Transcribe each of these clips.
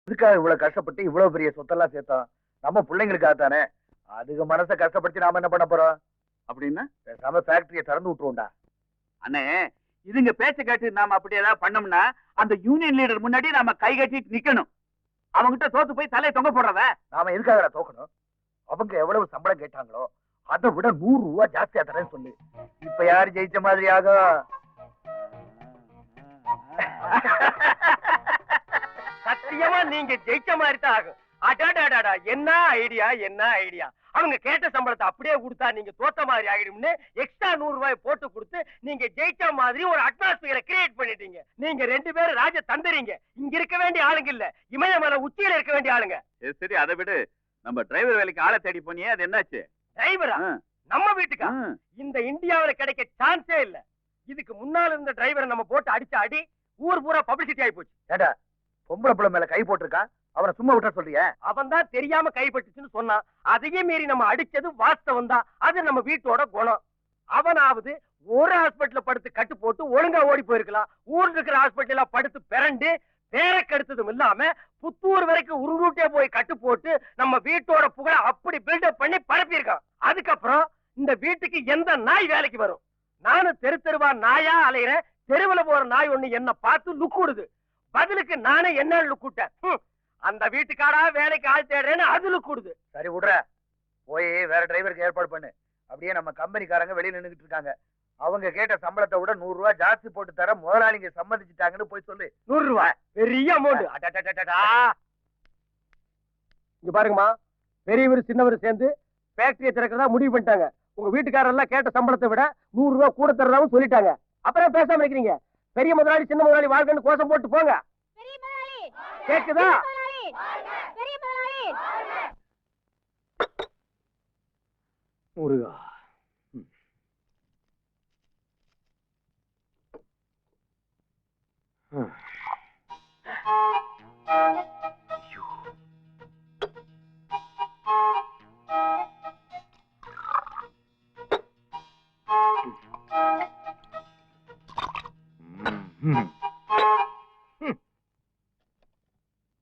இதுக்காக இவ்வளவு கஷ்டப்பட்டு இவ்வளவு பெரிய சொத்தெல்லாம் சேர்த்தோம். நம்ம பிள்ளைங்களுக்காக தானே. அதுக்கு மனசை கஷ்டப்படுத்தி நாம என்ன பண்ண போறோம்? அப்படின்னா பேசாம ஃபேக்டரியை திறந்து விட்டுருவோம்டா. அண்ணே, இதுங்க பேச்ச கேட்டு நாம அப்படி ஏதாவது பண்ணோம்னா அந்த யூனியன் லீடர் முன்னாடி நாம கை கட்டிட்டு நிக்கணும். அவங்கிட்ட தோத்து போய் தலையை தொங்க போடுறத. நாம எதுக்காக தோக்கணும்? அவங்க எவ்வளவு சம்பளம் கேட்டாங்களோ அதை விட 100 ரூபாய் ஜாஸ்தியா தரேன்னு சொல்லு. இப்ப யாரு ஜெயிச்ச மாதிரி ஆகும்? சத்தியமா நீங்க ஜெயிச்ச மாதிரி தான் ஆகும். அடாடாடாடா, என்ன ஐடியா என்ன ஐடியா. அவங்க கேட்ட சம்பளத்தை அப்படியே கொடுத்தா நீங்க தோத்த மாதிரி ஆகிடும்னு எக்ஸ்ட்ரா 100 ரூபாய் போட்டு கொடுத்து நீங்க ஜெயிச்ச மாதிரி ஒரு அட்மாஸ்பியரை கிரியேட் பண்ணிட்டீங்க. நீங்க 2 பேரும் ராஜ தந்தறீங்க. இங்க இருக்க வேண்டிய ஆளுங்க இல்ல, இமயமலை உச்சியில இருக்க வேண்டிய ஆளுங்க. சரி, அதை விடு. நம்ம டிரைவர் வேலைக்கு ஆளை தேடி போனியே, அது என்னாச்சு? டிரைவரா? நம்ம வீட்டுக்கா? இந்த இந்தியாவில கிடைக்க சான்ஸே இல்ல. இதுக்கு முன்னால இருந்த டிரைவரை நம்ம போட்டு அடிச்ச அடி ஊர் பூரா பப்ளிசிட்டி ஆகி போச்சு. ஏடா, பொம்பளை புள்ள மேல கை போட்டிருக்கான், அவனை சும்மா விட்ட சொல்றிய? அவன் தான் தெரியாம கைப்பட்டுச்சுன்னு சொன்னான். அதையே மீறி நம்ம அடிச்சது வாஸ்தவம் தான். அது நம்ம வீட்டோட குணம். அவனாவது ஒரு ஹாஸ்பிட்டல்ல படுத்து கட்டு போட்டு ஒழுங்கா ஓடி போயிருக்கலாம். ஊர்ல இருக்கிற ஹாஸ்பிட்டல்ல படுத்து பிறண்டு பேர கெடுத்ததும் இல்லாம புத்தூர் வரைக்கும் உருண்டே போய் கட்டு போட்டு நம்ம வீட்டோட புகழ அப்படி பில்டப் பண்ணி பரப்பியிருக்கான். அதுக்கப்புறம் இந்த வீட்டுக்கு எந்த நாய் வேலைக்கு வரும்? நானும் தெரு தெருவா நாயா அலையிறேன். தெருவுல போற நாய் ஒண்ணு என்ன பார்த்து லுக்குடுது. பதிலுக்கு நானே என்ன லுக்குட்டேன். அந்த வீட்டுக்காரா வேலைக்கு ஆள் தேடுறேன்னு அது லுக்குடுது. சரி விடுற, போய் வேற டிரைவருக்கு ஏற்பாடு பண்ணு. அப்படியே நம்ம கம்பெனிக்காரங்க வெளியில நின்றுட்டு இருக்காங்க. அவங்க கேட்ட சம்பளத்தை விட 100 ரூபாய் ஜாஸ்தி போட்டு தர முதலாளிங்க சம்மதிச்சுட்டாங்கன்னு போய் சொல்லு. 100 ரூபாய் பெரிய அமௌண்ட். இங்க பாருங்கம்மா, பெரியவர் சின்னவர் சேர்ந்து ஃபேக்டரியை திறக்கிறதா முடிவு பண்ணிட்டாங்க. உங்க வீட்டுக்காரெல்லாம் கேட்ட சம்பளத்தை விட 100 ரூபாய் கூட தரதாவும் சொல்லிட்டாங்க. அப்புறம் பேசாம இருக்கிறீங்க. பெரிய முதலாளி சின்ன முதலாளி வாழ்க்கைன்னு கோஷம் போட்டு போங்க. கேக்குதா? முருகா,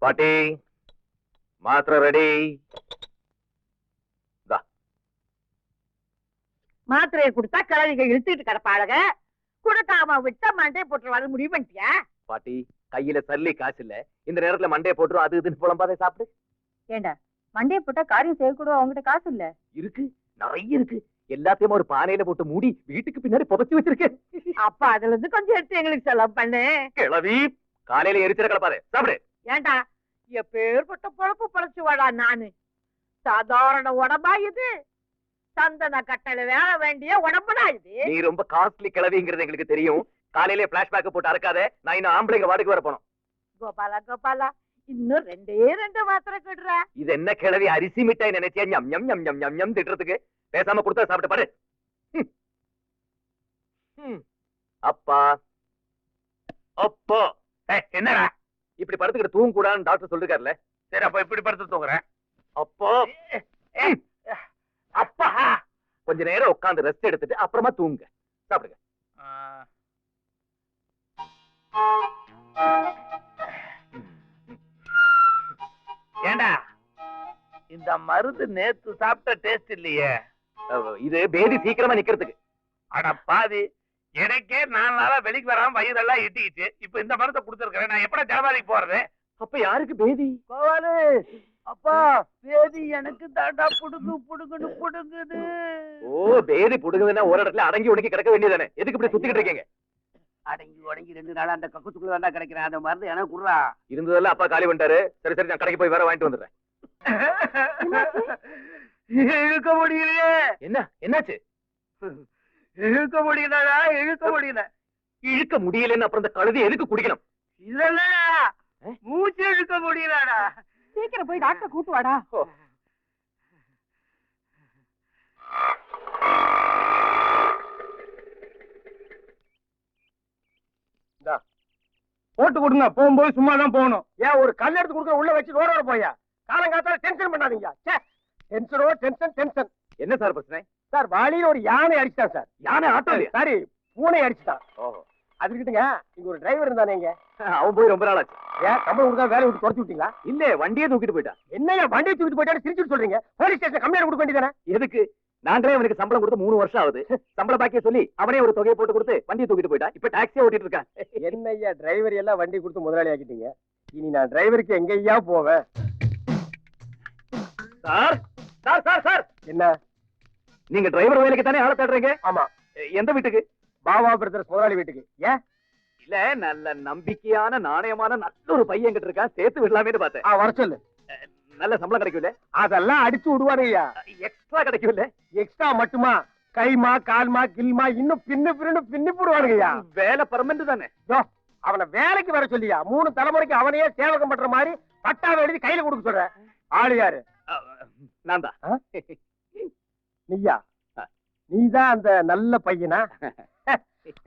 பாட்டி, மாத்திரை ரெடி. மாத்திரையை கொடுத்தா கிழவிக இழுத்துட்டு கிடப்பாளுக. கொடுக்காம விட்ட மண்டே போட்டுருவாரு. முடிவு பண்ணிட்டியா? பாட்டி, கையில சல்லி காசு இல்ல. இந்த நேரத்துல மண்டைய போட்டுரும், அது இதுன்னு புலம்பாதை சாப்பிடு. ஏண்டா, மண்டைய போட்டா காரியம் செய்யக்கூட அவங்ககிட்ட காசு இல்ல? இருக்கு, நிறைய இருக்கு. எல்லாத்தையும் ஒரு பானையில போட்டு மூடி வீட்டுக்கு பின்னாடி புதைச்சு வச்சிருக்கேன். அப்ப அதுல இருந்து கொஞ்சம் எடுத்து எங்களுக்கு செலவு பண்ணு. கிளவி, காலையில எரிச்சிட கிளப்பாரு, சாப்பிடு. ஏண்டா, எப்பேற்பட்ட பொழப்பு பொழைச்சு வாடா நானு. சாதாரண உடம்பா இது? சந்தன கட்டளை வேலை வேண்டிய உடம்புடா இது. நீ ரொம்ப காஸ்ட்லி கிளவிங்கிறது எங்களுக்கு தெரியும். காலையில பிளாஷ்பேக் போட்டு அறக்காத. நான் இன்னும் ஆம்பளைங்க வாடகைக்கு வர போனோம். கோபாலா கோபாலா, இன்னும் 2 மாத்திரை கிடுற. இது என்ன கிளவி, அரிசி மிட்டாய் நினைச்சியா ஞம் ஞம் ஞம் ஞம் ஞம் ஞம் திட்டுறதுக்கு? பேசாம கொடுத்தா சாப்பிட்டு பாரு. அப்பா அப்போ என்னடா இப்படி படுத்துக்கிட்டு தூங்க கூடாதுன்னு டாக்டர் சொல்லிருக்காருல்ல. சரி, அப்ப இப்படி படுத்து தூங்குறேன். அப்போ அப்பா கொஞ்ச நேரம் உட்கார்ந்து ரெஸ்ட் எடுத்துட்டு அப்புறமா தூங்க. சாப்பிடுங்க. ஏண்டா, இந்த மருந்து நேத்து சாப்பிட்ட டேஸ்ட் இல்லையே. இது பேதி சீக்கிரமா நிக்கிறதுக்கு. அட பாதி, எனக்கே 4 நாளா வெளிக்கு வராம வயிறெல்லாம் இட்டிக்கிச்சு. இப்ப இந்த மருந்தை கொடுத்துருக்கேன். நான் எப்படா ஜனவாதிக்கு போறது? அப்ப யாருக்கு பேதி? கோவாலு, அப்பா பேதி எனக்கு தாண்டா புடுங்கு புடுங்குன்னு புடுங்குது. ஓ, பேதி புடுங்குதுன்னா ஒரு இடத்துல அடங்கி உடங்கி கிடக்க வேண்டியதானே? எதுக்கு இப்படி சுத்திக்கிட்டு இருக்கீங்க? அடங்கி உடங்கி 2 நாளா அந்த கக்குத்துக்குள்ள தாண்டா கிடைக்கிறேன். அந்த மருந்து எனக்கு குடுறா. இருந்ததெல்லாம் அப்பா காலி பண்ணிட்டாரு. சரி சரி, நான் கடைக்கு போய் வேற வாங்கிட்டு வந்துடுறேன். இழுக்க முடியலையே. என்ன என்னாச்சு? இழுக்க முடியலடா, இழுக்க முடியல. இழுக்க முடியலன்னு அப்புறம் இந்த கழுதி எதுக்கு குடிக்கணும்? இல்ல, மூச்சு இழுக்க முடியலடா. சீக்கிரம் போய் டாக்டர் கூட்டு வாடா. போட்டு கொடுங்க. போகும்போது சும்மா தான் போகணும். ஏன் ஒரு கல் எடுத்து கொடுக்க உள்ள வச்சு ரோட போயா? காலங்காத்தால டென்ஷன் பண்ணாதீங்க. டென்ஷனோ டென்ஷன் டென்ஷன். என்ன சார் பிரச்சனை? சார், வாளியில ஒரு யானை அடிச்சிட்டான் சார். யானை ஆட்டோ? சாரி, பூனை அடிச்சுட்டான். ஓஹோ, அது இருக்கட்டுங்க. இங்க ஒரு டிரைவர் இருந்தானே, அவன் போய் ரொம்ப நாள் ஆச்சு. ஏன் சம்பளம் கொடுத்தா வேலையை விட்டு துரத்தி விட்டீங்களா? இல்ல வண்டியே தூக்கிட்டு போயிட்டான். என்னையா வண்டியை தூக்கிட்டு போயிட்டான்னு சிரிச்சுட்டு சொல்றீங்க? போலீஸ் ஸ்டேஷன் கம்ப்ளைண்ட் கொடுக்க வேண்டியதானே? எதுக்கு? நாங்களே அவனுக்கு சம்பளம் கொடுத்து 3 வருஷம் ஆகுது. சம்பள பாக்கிய சொல்லி அவனே ஒரு தொகையை போட்டு கொடுத்து வண்டியை தூக்கிட்டு போயிட்டான். இப்ப டாக்ஸியே ஓட்டிட்டு இருக்கான். என்னய்யா டிரைவர் எல்லாம் வண்டி கொடுத்து முதலாளி ஆக்கிட்டீங்க. இனி நான் டிரைவருக்கு எங்கய்யா போவேன்? சார் சார் சார் சார், என்ன? நீங்க டிரைவர் வேலைக்கு தானே ஆள தேடுறீங்க? ஆமா. எந்த வீட்டுக்கு? பாபா பிரதர்ஸ் முதலாளி வீட்டுக்கு. ஏன்? இல்ல, நல்ல நம்பிக்கையான நாணயமான நல்ல ஒரு பையன் கிட்ட இருக்கா, சேர்த்து விடலாமேன்னு பார்த்தேன். வர சொல்லு. நல்ல சம்பளம் கிடைக்கும்ல? அதெல்லாம் அடிச்சு விடுவானுங்கய்யா. எக்ஸ்ட்ரா கிடைக்கும்ல? எக்ஸ்ட்ரா மட்டுமா? கைமா கால்மா கில்மா இன்னும் பின்னு போடுவானுங்கய்யா. வேலை பர்மனன்ட் தானே? அவனை வேலைக்கு வர சொல்லியா? 3 தலைமுறைக்கு அவனையே சேவகம் பண்ற மாதிரி பட்டாவை எழுதி கையில கொடுக்க சொல்ற. ஆளு யாரு? நான் தான். நீயா? நீதான் அந்த நல்ல பையனா?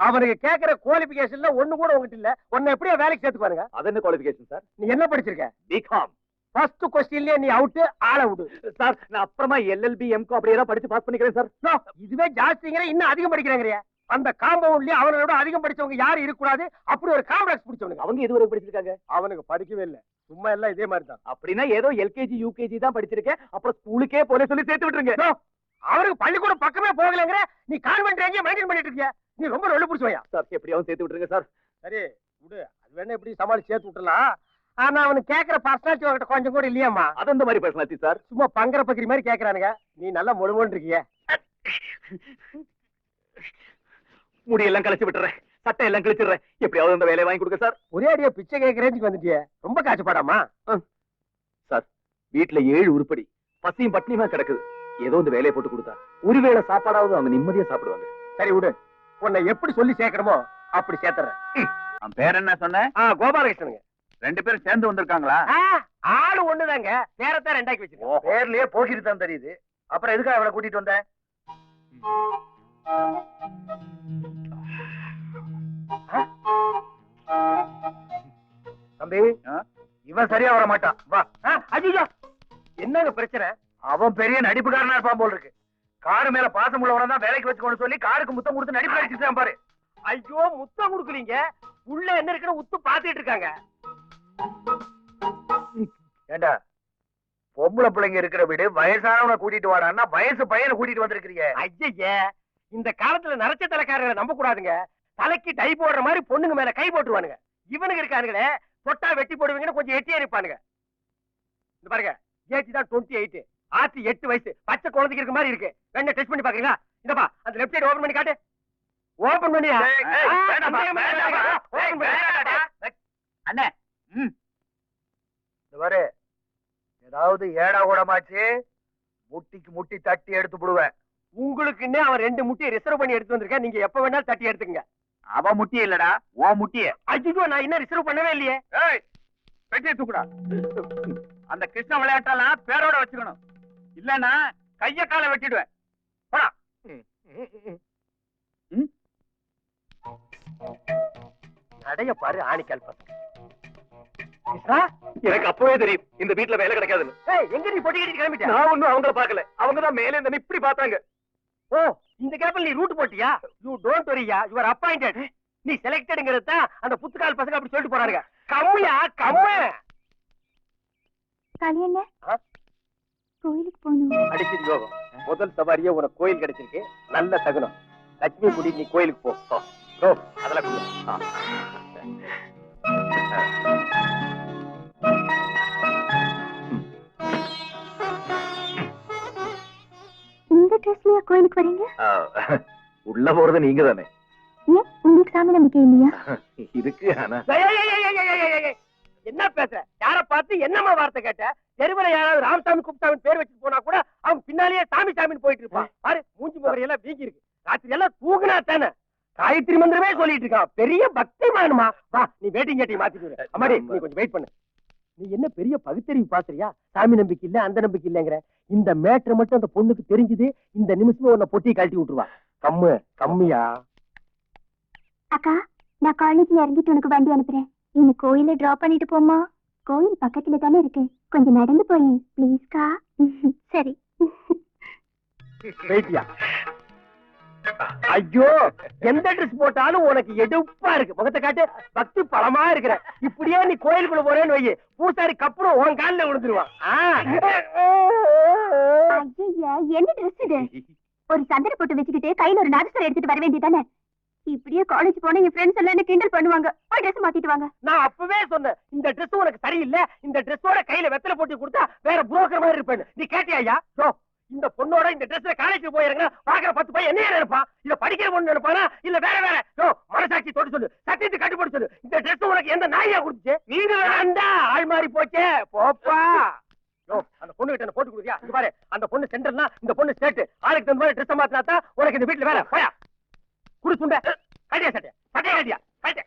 அவனுக்கு கேக்குற குவாலிபிகேஷன்ல ஒண்ணு கூட உங்ககிட்ட இல்ல. உன்னை எப்படியா வேலைக்கு சேர்த்துக்குவானுங்க? அது என்ன குவாலிஃபிகேஷன் சார்? நீ என்ன படிச்சிருக்க? பிகாம். ஃபர்ஸ்ட் கொஸ்டின்லயே நீ அவுட். ஆள விடு சார். நான் அப்புறமா எல்எல்பி எம்கோ அப்படியே தான் படிச்சு பாஸ் பண்ணிக்கிறேன் சார். இதுவே ஜாஸ்திங்கிற இன்னும் அதிகம் படிக்கிறாங்கறியா? அந்த காம்பவுண்ட்லயே அவனோட அதிகம் படிச்சவங்க யாரும் இருக்க கூடாது. அப்படி ஒரு காம்ப்ளெக்ஸ் பிடிச்சவனுங்க. அவங்க எதுவரை படிச்சிருக்காங்க? அவனுக்கு படிக்கவே இல்ல. சும்மா எல்லாம் இதே மாதிரி தான். அப்படின்னா ஏதோ எல்கேஜி யூகேஜி தான் படிச்சிருக்கேன். அப்புறம் ஸ்கூலுக்கே போல சொல்லி சேர்த்து விட்டுருங்க. அவருக்கு பள்ளிக்கூடம் பக்கமே போகலங்கிற நீ கான்வென்ட் எங்கேயும் மெயின்டைன் பண்ணிட்டு இருக்கியா? நீ ரொம்ப ரொள்ள பிடிச்சவையா சார்? எப்படியாவது சேர்த்து விட்டுருங்க சார். சரி விடு. அது வேணா எப்படி சமாளிச்சு சேர்த்து விட்டுலாம். ஆனா அவனுக்கு கேக்குற பர்சனாலிட்டி அவர்கிட்ட கொஞ்சம் கூட இல்லையாமா? அது அந்த மாதிரி பர்சனாலிட்டி சார். சும்மா பங்கர பக்கிரி மாதிரி கேக்குறானுங்க. நீ நல்லா மொழுமொழு இருக்கிய. முடியெல்லாம் கழிச்சு விட்டுறேன், சட்டை எல்லாம் கிழிச்சிடுறேன். எப்படியாவது அந்த வேலையை வாங்கி கொடுங்க சார். ஒரே அடியா பிச்சை கேட்க ரேஞ்சுக்கு வந்துட்டியே. ரொம்ப காய்ச்சப்பாடாமா? சார், வீட்டுல 7 உருப்படி பசியும் பட்னியுமா கிடக்குது. ஏதோ இந்த வேலையை போட்டு கொடுத்தா ஒருவேளை சாப்பாடாவது அவங்க நிம்மதியா சாப்பிடுவாங்க. சரி விடு. உன்னை எப்படி சொல்லி சேர்க்கணுமோ அப்படி சேர்த்துறேன். அவன் பேர் என்ன சொன்ன? கோபாலகிருஷ்ணனுங்க. 2 பேரும் சேர்ந்து வந்திருக்காங்களா? ஆளு ஒண்ணுதாங்க. பேரத்தான் 2 வச்சிருக்கோம். பேர்லயே போகிட்டு தான் தெரியுது. அப்புறம் எதுக்காக அவளை கூட்டிட்டு வந்த? தம்பி, இவன் சரியா வர மாட்டான். வா. ஐயோ, என்னங்க பிரச்சனை? அவன் பெரிய நடிப்புக்காரனா இருப்பான் போல் இருக்கு. காரு மேல பாசம் உள்ளவன தான் வேலைக்கு வச்சுக்கணும்னு சொல்லி காருக்கு முத்தம் கொடுத்து நடிப்பு அடிச்சுட்டான் பாரு. ஐயோ, முத்தம் கொடுக்கலீங்க. உள்ள என்ன இருக்குன்னு உத்து பாத்துட்டு இருக்காங்க. ஏண்டா, பொம்பளை பிள்ளைங்க இருக்கிற வீடு வயசானவனை கூட்டிட்டு வாடான்னா வயசு பையனை கூட்டிட்டு வந்திருக்கிறீங்க. ஐயே, இந்த காலத்துல நரைச்ச தலைக்காரங்களை நம்ப கூடாதுங்க. தலைக்கு டை போடுற மாதிரி பொண்ணுங்க மேல கை போட்டுவானுங்க. இவனுங்க இருக்கானுங்களே, தொட்டா வெட்டி போடுவீங்கன்னு கொஞ்சம் எட்டியா இருப்பானுங்க. இந்த பாருங்க, ஏஜ் தான் 28, ஆச்சு 8 வயசு. பச்சை குழந்தைக்கு இருக்க மாதிரி இருக்கு. வேணா டெஸ்ட் பண்ணி பாக்குறீங்களா? இந்தப்பா, அந்த லெஃப்ட் சைடு ஓபன் பண்ணி காட்டு. ஓபன் பண்ணியா? அண்ணே, இந்த பாரு, ஏதாவது ஏடா கூடமாச்சு முட்டிக்கு முட்டி தட்டி எடுத்து விடுவேன். உங்களுக்குன்னே அவன் 2 முட்டியை ரிசர்வ் பண்ணி எடுத்து வந்திருக்கேன். நீங்க எப்ப வேணாலும் தட்டி எடுத்துக்கங்க. அவ முட்டிய இல்லடா, ஓ முட்டிய. ஐயோ, நான் இன்னும் ரிசர்வ் பண்ணவே இல்லையே. பெட்டியை தூக்குடா. அந்த கிருஷ்ண விளையாட்டெல்லாம் பேரோட வச்சுக்கணும். இல்லன்னா கைய கால வெட்டிடுவேன். போடா. நடைய பாரு, ஆணிக்கால் பசங்க. எனக்கு அப்பவே தெரியும் இந்த வீட்டுல வேலை கிடைக்காதுன்னு. எங்க நீ பொட்டி கட்டி கிளம்பிட்ட? நான் ஒண்ணும் அவங்கள பாக்கல. அவங்கதான் மேலே இருந்து இப்படி பார்த்தாங்க. ஓ, இந்த கேப்ல நீ ரூட் போட்டியா? யூ டோன்ட் வரியா, யூ ஆர் அப்பாயிண்டட். நீ செலக்டட்ங்கிறது தான் அந்த புத்துக்கால் பசங்க அப்படி சொல்லிட்டு போறாங்க. கம்மியா கம்மு. கல்யாண கோயிலுக்கு போகணும். அடிச்சது யோகம். முதல் சவாரியே உனக்கு கோயில் கிடைச்சிருக்கு. நல்ல தகுனம். லட்சுமி குடி, நீ கோயிலுக்கு போ. அதெல்லாம் கொடு. இந்த ட்ரெஸ்லயா கோயிலுக்கு வரீங்க? உள்ள போறது நீங்க தானே? ஏன் உங்களுக்கு சாமி நம்பிக்கை இல்லையா? இருக்கு. ஆனா என்ன பேசுற? யார பார்த்து என்னமா வார்த்தை கேட்ட? தெருவுல யாராவது ராமசாமி குப்தாவின் பேர் வச்சுட்டு போனா கூட அவன் பின்னாலேயே சாமி சாமின்னு போயிட்டு இருப்பான். பாரு, மூஞ்சி முகரை எல்லாம் வீங்கி இருக்கு. ராத்திரி எல்லாம் தூங்குனா தானே காயத்ரி மந்திரமே சொல்லிட்டு இருக்கான். பெரிய பக்தி மானுமா. வா, நீ வெயிட்டிங் கேட்டி மாத்திட்டு. அம்மாடி, நீ கொஞ்சம் வெயிட் பண்ணு. நீ என்ன பெரிய பகுத்தறிவு பாக்குறியா? சாமி நம்பிக்கை இல்ல, அந்த நம்பிக்கை இல்லங்கிற. இந்த மேட்டர் மட்டும் அந்த பொண்ணுக்கு தெரிஞ்சது, இந்த நிமிஷமே உன்னை பொட்டி கழட்டி விட்டுருவா. கம்மியா? அக்கா, நான் காலேஜ்ல இறங்கிட்டு உனக்கு வண்டி அனுப்புறேன். என்ன கோயில டிராப் பண்ணிட்டு போமா? கோயில் பக்கத்துல தானே இருக்கு, கொஞ்சம் நடந்து போய் ப்ளீஸ்க்கா. சரி. வெயிட்டியா? ஐயோ எந்த ட்ரெஸ் போட்டாலும் உனக்கு எடுப்பா இருக்கு. முகத்தை காட்டு, பக்தி பலமா இருக்கிற. இப்படியே நீ கோயிலுக்குள்ள போறேன்னு வை, பூசாரி கப்புறம் உன் காலில் விழுந்துருவான். ஐயா என்ன ட்ரெஸ் இது? ஒரு சந்தன போட்டு வச்சுக்கிட்டு கையில ஒரு நாதஸ்வரம் எடுத்துட்டு வர வேண்டியதானே? இப்படியே காலேஜ் போனா என் ஃப்ரெண்ட்ஸ் எல்லாம் என்ன கிண்டல் பண்ணுவாங்க. போய் ட்ரெஸ் மாத்திட்டு வாங்க. நான் அப்பவே சொன்னேன் இந்த ட்ரெஸ் உனக்கு சரியில்லை, இந்த ட்ரெஸ்ஸோட கையில வெத்தலை போட்டு கொடுத்தா வேற புரோக்கர் மாதிரி இருப்பேன். நீ கேட்டியா? இந்த பொண்ணோட இந்த ட்ரெஸ்ல காலேஜுக்கு போயிருங்க, பாக்குற 10 பையன் என்ன நினைப்பான்? இல்ல படிக்கிற பொண்ணு நினைப்பானா இல்ல வேற வேற? மனசாட்சி தொட்டு சொல்லு, சத்தியத்தை கட்டுப்பட்டு சொல்லு. இந்த ட்ரெஸ் உனக்கு எந்த நாயா கொடுத்துச்சு? நீங்க வேண்டாம், ஆள் மாறி போச்சே போப்பா. அந்த பொண்ணு கிட்ட போட்டு கொடுத்தியா? இங்க பாரு, அந்த பொண்ணு சென்டர்னா இந்த பொண்ணு ஸ்டேட். ஆளுக்கு தகுந்த மாதிரி ட்ரெஸ் மாத்தினா உனக்கு இந்த வீட்டுல வேற. போயா குடு சுண்ட கட்டியா சட்டை சட்டையா கட்டியா கட்ட.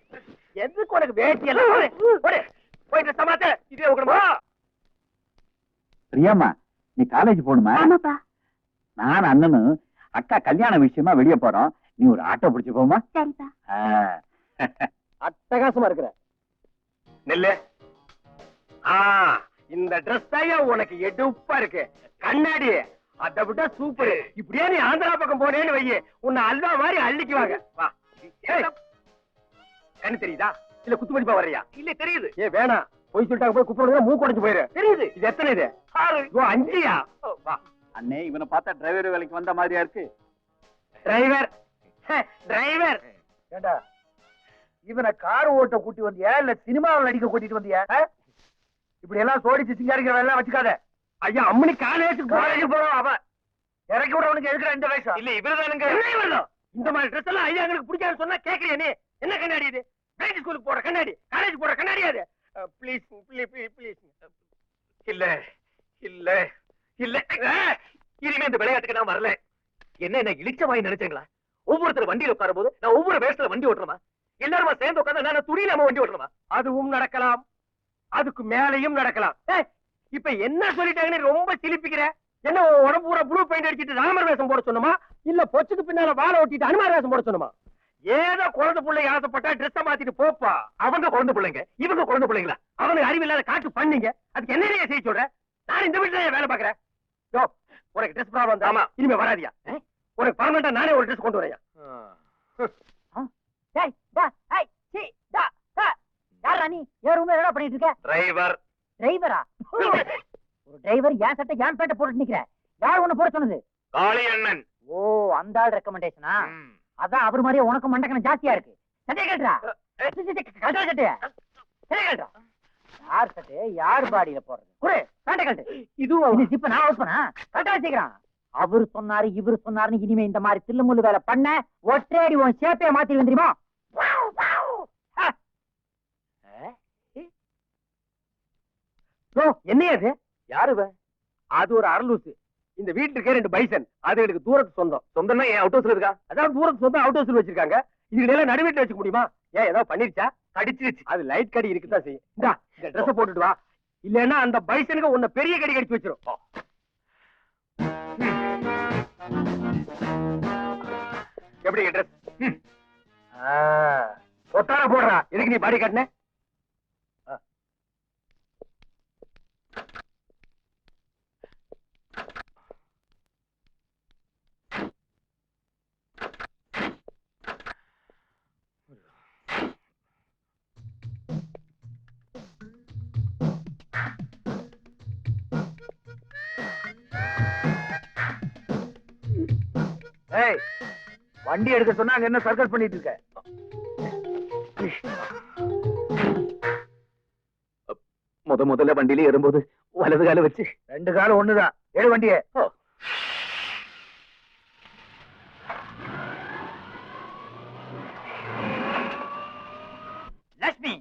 எதுக்கு உனக்கு வேட்டி எல்லாம்? போய் ட்ரெஸ் மாத்த. இதே உக்கணுமா? பிரியாமா, நீ காலேஜ் போகணுமா? ஆமாப்பா. நான் அண்ணனும் அக்கா கல்யாண விஷயமா வெளியே போறோம். நீ ஒரு ஆட்டோ பிடிச்சு போமா? சரிப்பா. அட்டகாசமா இருக்கிற நெல்லு. இந்த ட்ரெஸ் தான் உனக்கு எடுப்பா இருக்கு. கண்ணாடி அதை விட சூப்பர். இப்படியே நீ ஆந்திரா பக்கம் போனேன்னு வையே, உன்னை அல்வா மாதிரி அள்ளிக்குவாங்க. வா. கண்ணு தெரியுதா இல்ல குத்து மதிப்பா வரையா? இல்ல தெரியுது. ஏ வேணாம், போய் சொல்லிட்டாங்க. போய் குப்பை மூக்கு உடைஞ்சு போயிரு. தெரியுது. இது எத்தனை? இது 5. வா அண்ணே, இவனை பார்த்தா டிரைவர் வேலைக்கு வந்த மாதிரியா இருக்கு. Driver driver. ஏண்டா இவனை கார் ஓட்ட கூட்டி வந்தியா இல்ல சினிமாவில் நடிக்க கூட்டிட்டு வந்தியா? இப்படி எல்லாம் சோடிச்சு சிங்காரிக்கிற வேலை வச்சுக்காத. ஐயா அம்மனி காலேஜ் போறோம். அவன் இறக்கி விடவனுக்கு எதுக்குற இந்த வயசு? இல்ல இவருதானுங்க. இந்த மாதிரி ட்ரெஸ் எல்லாம் ஐயா எங்களுக்கு பிடிக்காது சொன்னா கேக்குறியா நீ? என்ன கண்ணாடி இது? பிரைவேட் ஸ்கூலுக்கு போற கண்ணாடி, காலேஜ் போற கண்ணாடி அது. Please please please. இல்ல இல்ல இல்ல, இனிமே இந்த விளையாட்டுக்கு நான் வரல. என்ன இழிச்சமாய் நினைச்சீங்களா? ஒவ்வொருத்தர் வண்டியில உட்காரும் போது நான் ஒவ்வொரு வேஷத்துல வண்டி ஓட்டுறமா? எல்லாருமா சேர்ந்து உட்கார்ந்து நான் துணியிலாம வண்டி ஓட்டுறமா? அதுவும் நடக்கலாம், அதுக்கு மேலையும் நடக்கலாம். இப்ப என்ன சொல்லிட்டாங்கன்னு ரொம்ப சிலிப்பிக்கிற. என்ன உடம்பு பூரா ப்ளூ பெயிண்ட் அடிச்சிட்டு ராமர் வேஷம் போட சொன்னமா இல்ல பொச்சுக்கு பின்னால வாழை ஒட்டிட்டு அனுமார் வேஷம் போட சொன்னமா? ஏதோ குழந்தை பிள்ளை ஆசைப்பட்டா ட்ரெஸ் மாத்திட்டு போப்பா. அவங்க குழந்தை பிள்ளைங்க, இவங்க குழந்தை பிள்ளைங்களா? அவனுக்கு அறிவு இல்லாத காட்டு பண்ணீங்க. அதுக்கு என்ன செய்ய சொல்ற? நான் இந்த வீட்டுல வேலை பாக்குறேன். உனக்கு ட்ரெஸ் ப்ராப்ளம் தான். இனிமே வராதியா? உனக்கு பர்மனண்டா நானே ஒரு ட்ரெஸ் கொண்டு வரையா? யாரா நீ? ஏன் ரூம்ல என்ன பண்ணிட்டு இருக்க? டிரைவர். டிரைவரா? ஒரு டிரைவர் ஏன் சட்டை ஏன் பேட்டை போட்டு நிக்கிற? யார் உன்னை போட சொன்னது? காளி அண்ணன். ஓ, அந்த ஆள் ரெக்கமெண்டேஷனா? அதான் அவர் மாதிரியே உனக்கு மண்டக்கணம் ஜாஸ்தியா இருக்கு. சட்டையை கேட்டுறா. கட்டா சட்டையா? சட்டையை கேட்டுறா. யார் சட்டையை யார் பாடியில போடுறது? குடு பேண்டை கட்டு. இது இப்ப நான் அவுட் பண்ண கட்டா வச்சுக்கிறான். அவரு சொன்னாரு இவரு சொன்னாருன்னு இனிமே இந்த மாதிரி தில்லுமுள்ளு வேலை பண்ண ஒற்றேடி உன் சேப்பைய மாத்தி வந்துருமா? என்ன அது? யாரு? அது ஒரு அரலூசு. இந்த வீட்டுக்கு 2 பைசன். அது எனக்கு தூரத்து சொந்தம். சொந்தம்னா ஏன் அவுட் ஹவுஸ்ல இருக்கா? அதான் தூரத்து சொந்தம் அவுட் ஹவுஸ்ல வச்சிருக்காங்க. இதுல நடுவீட்டுல வச்சுக்க முடியுமா? ஏன் ஏதாவது பண்ணிருச்சா? கடிச்சிருச்சு. அது லைட் கடி இருக்குதான் செய்யும். இந்தா இந்த ட்ரெஸ் போட்டுட்டு வா, இல்லன்னா அந்த பைசனுக்கு உன்னை பெரிய கடி கடிச்சு வச்சிரும். எப்படி ட்ரெஸ்? ஒட்டார போடுறா. எதுக்கு நீ பாடி காட்டின? வண்டி எடுக்க சொன்னா அங்க என்ன சர்க்கஸ் பண்ணிட்டு இருக்க? முதல்ல வண்டியில ஏறும்போது வலது கால வச்சு 2 காலம் ஒண்ணுதான். ஏழு வண்டியே. லட்சுமி,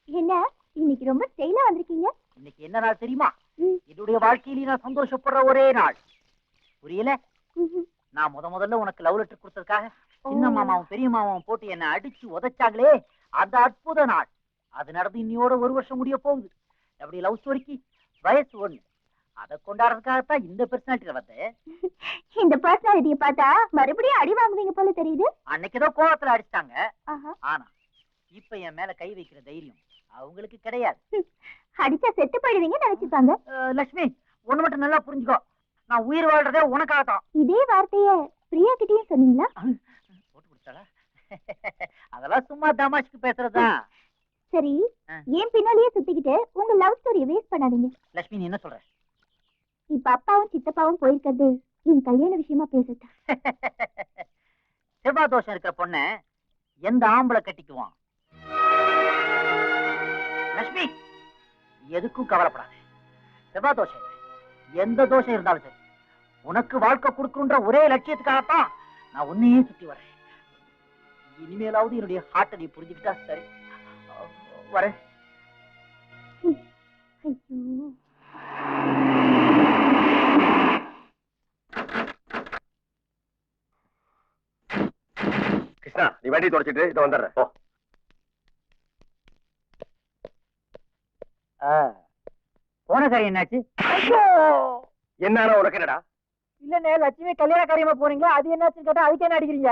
என்ன இன்னைக்கு ரொம்ப ஸ்டைலா வந்திருக்கீங்க? இன்னைக்கு என்ன நாள் தெரியுமா? என்னுடைய வாழ்க்கையில நான் சந்தோஷப்படுற ஒரே நாள். புரியல? நான் முதல்ல உனக்கு லவ் லெட்டர் கொடுத்ததுக்காக சின்ன மாமாவும் பெரிய மாமாவும் போட்டு என்ன அடிச்சு உதைச்சாங்களே, அந்த அற்புத நாள். அது நடந்து இன்னையோட 1 வருஷம் முடிய போகுது. அப்படி லவ் ஸ்டோரிக்கு வயசு 1. அதை கொண்டாடுறதுக்காகத்தான் இந்த பர்சனாலிட்டியில வந்தேன். இந்த பர்சனாலிட்டியை பார்த்தா மறுபடியும் அடி வாங்குவீங்க போல தெரியுது. அன்னைக்கு ஏதோ கோவத்துல அடிச்சிட்டாங்க. ஆனா இப்ப என் மேல கை வைக்கிற தைரியம் அவங்களுக்கு கிடையாது. அடிச்சா செத்து போயிடுவீங்க நினைச்சுப்பாங்க. லட்சுமி, ஒண்ணு மட்டும் நல்லா புரிஞ்சுக்கோ. நான் உயிர் வாழ்றதே உனக்காகத்தான். இதே வார்த்தைய பிரியா கிட்டயும் சொன்னீங்களா? போட்டு கொடுத்தாளா? அதெல்லாம் சும்மா தமாஷ்க்கு பேசுறதுதான். சரி, ஆ. ஏன் பின்னாலேயே சுத்திக்கிட்டு உங்க லவ் ஸ்டோரிய வேஸ்ட் பண்ணாதீங்க. லட்சுமி, நீ என்ன சொல்ற? இப்ப அப்பாவும் சித்தப்பாவும் போயிருக்கிறது என் கல்யாண விஷயமா பேசுறதா? செவ்வாய் தோஷம் இருக்கிற பொண்ண எந்த ஆம்பளை கட்டிக்குவான்? லட்சுமி, எதுக்கும் கவலைப்படாத. செவ்வாய் தோஷம் இல்லை. எந்த தோஷம் இருந்தாலும் சரி, உனக்கு வாழ்க்கை கொடுக்குன்ற ஒரே லட்சியத்துக்காகத்தான் நான் உன்னையே சுத்தி வரேன். இனிமேலாவது என்னுடைய ஹார்ட்டை நீ புரிஞ்சுக்கிட்டா சரி. வரேன். ஐயோ, கிருஷ்ணா, நீ வண்டி தொடச்சிட்டு இதை வந்துடுறேன். போன காரியம் என்னாச்சு? என்ன உனக்கு என்னடா? இல்லண்ணே, லட்சுமி கல்யாண காரியமா போறீங்களா? அது என்னாச்சுன்னு கேட்டா அதுக்கு என்ன அடிக்கிறீங்க?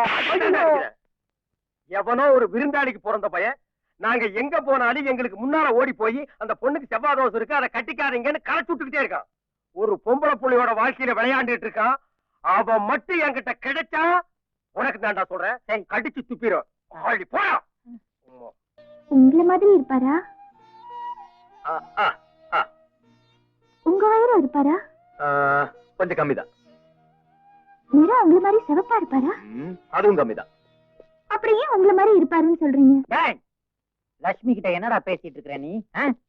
எவனோ ஒரு விருந்தாளிக்கு பிறந்த பையன் நாங்க எங்க போனாலும் எங்களுக்கு முன்னால ஓடி போய் அந்த பொண்ணுக்கு செவ்வாய் தோசை இருக்கு, அதை கட்டிக்காதீங்கன்னு கரைச்சு விட்டுக்கிட்டே இருக்கான். ஒரு பொம்பளை புள்ளியோட வாழ்க்கையில விளையாண்டுட்டு இருக்கான். அவன் மட்டும் என்கிட்ட கிடைச்சா உனக்கு தான்டா சொல்றேன், சரி கடிச்சு துப்பிடும். ஆடி போடா. உங்கள மாதிரி இருப்பாரா? உங்க வயிறு இருப்பாரா? கொஞ்சம் கம்மிதான். நிறம் உங்கள மாதிரி சிவப்பா இருப்பாரா? அதுவும் கம்மிதான். அப்புறம் ஏன் உங்கள மாதிரி இருப்பாருன்னு சொல்றீங்க? டேய், லட்சுமி கிட்ட என்னடா பேசிட்டு இருக்கிற நீ?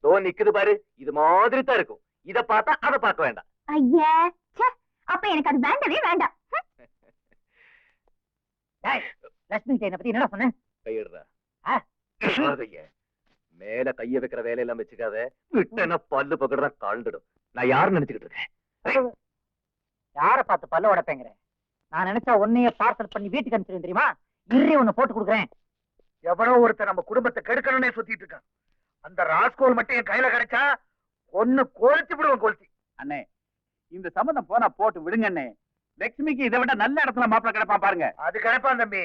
தோ நிக்குது பாரு, இது மாதிரி தான் இருக்கும். இத பார்த்தா அதை பார்க்க வேண்டாம். ஐயா, ச்சே, அப்ப எனக்கு அது வேண்டவே வேண்டாம். டேய், லட்சுமி கிட்ட என்ன பத்தி என்னடா சொன்ன? கையிடுறா. ஆ. மேல கைய வைக்கிற வேலையெல்லாம் வச்சுக்காத. விட்டன பல்லு பக்கடா காழ்ந்துடும். நான் யாருன்னு நினைச்சுக்கிட்டு இருக்கேன்? யார பார்த்து பல்ல உடைப்பேங்கிற? நான் நினைச்சா உன்னைய பார்சல் பண்ணி வீட்டுக்கு அனுப்பிச்சிருவேன் தெரியுமா? இன்றே உன்னை போட்டு கொடுக்குறேன். எவனோ ஒருத்தர் நம்ம குடும்பத்தை கெடுக்கணும்னே சுத்திட்டு இருக்கான். அந்த ராஸ்கோல் மட்டும் என் கையில கிடைச்சா ஒண்ணு கொளுத்தி விடுவோம். கொளுத்தி. அண்ணே, இந்த சம்மந்தம் போனா போட்டு விடுங்க அண்ணே. லட்சுமிக்கு இதை விட நல்ல இடத்துல மாப்பிள கிடைப்பான் பாருங்க. அது கிடைப்பான் தம்பி.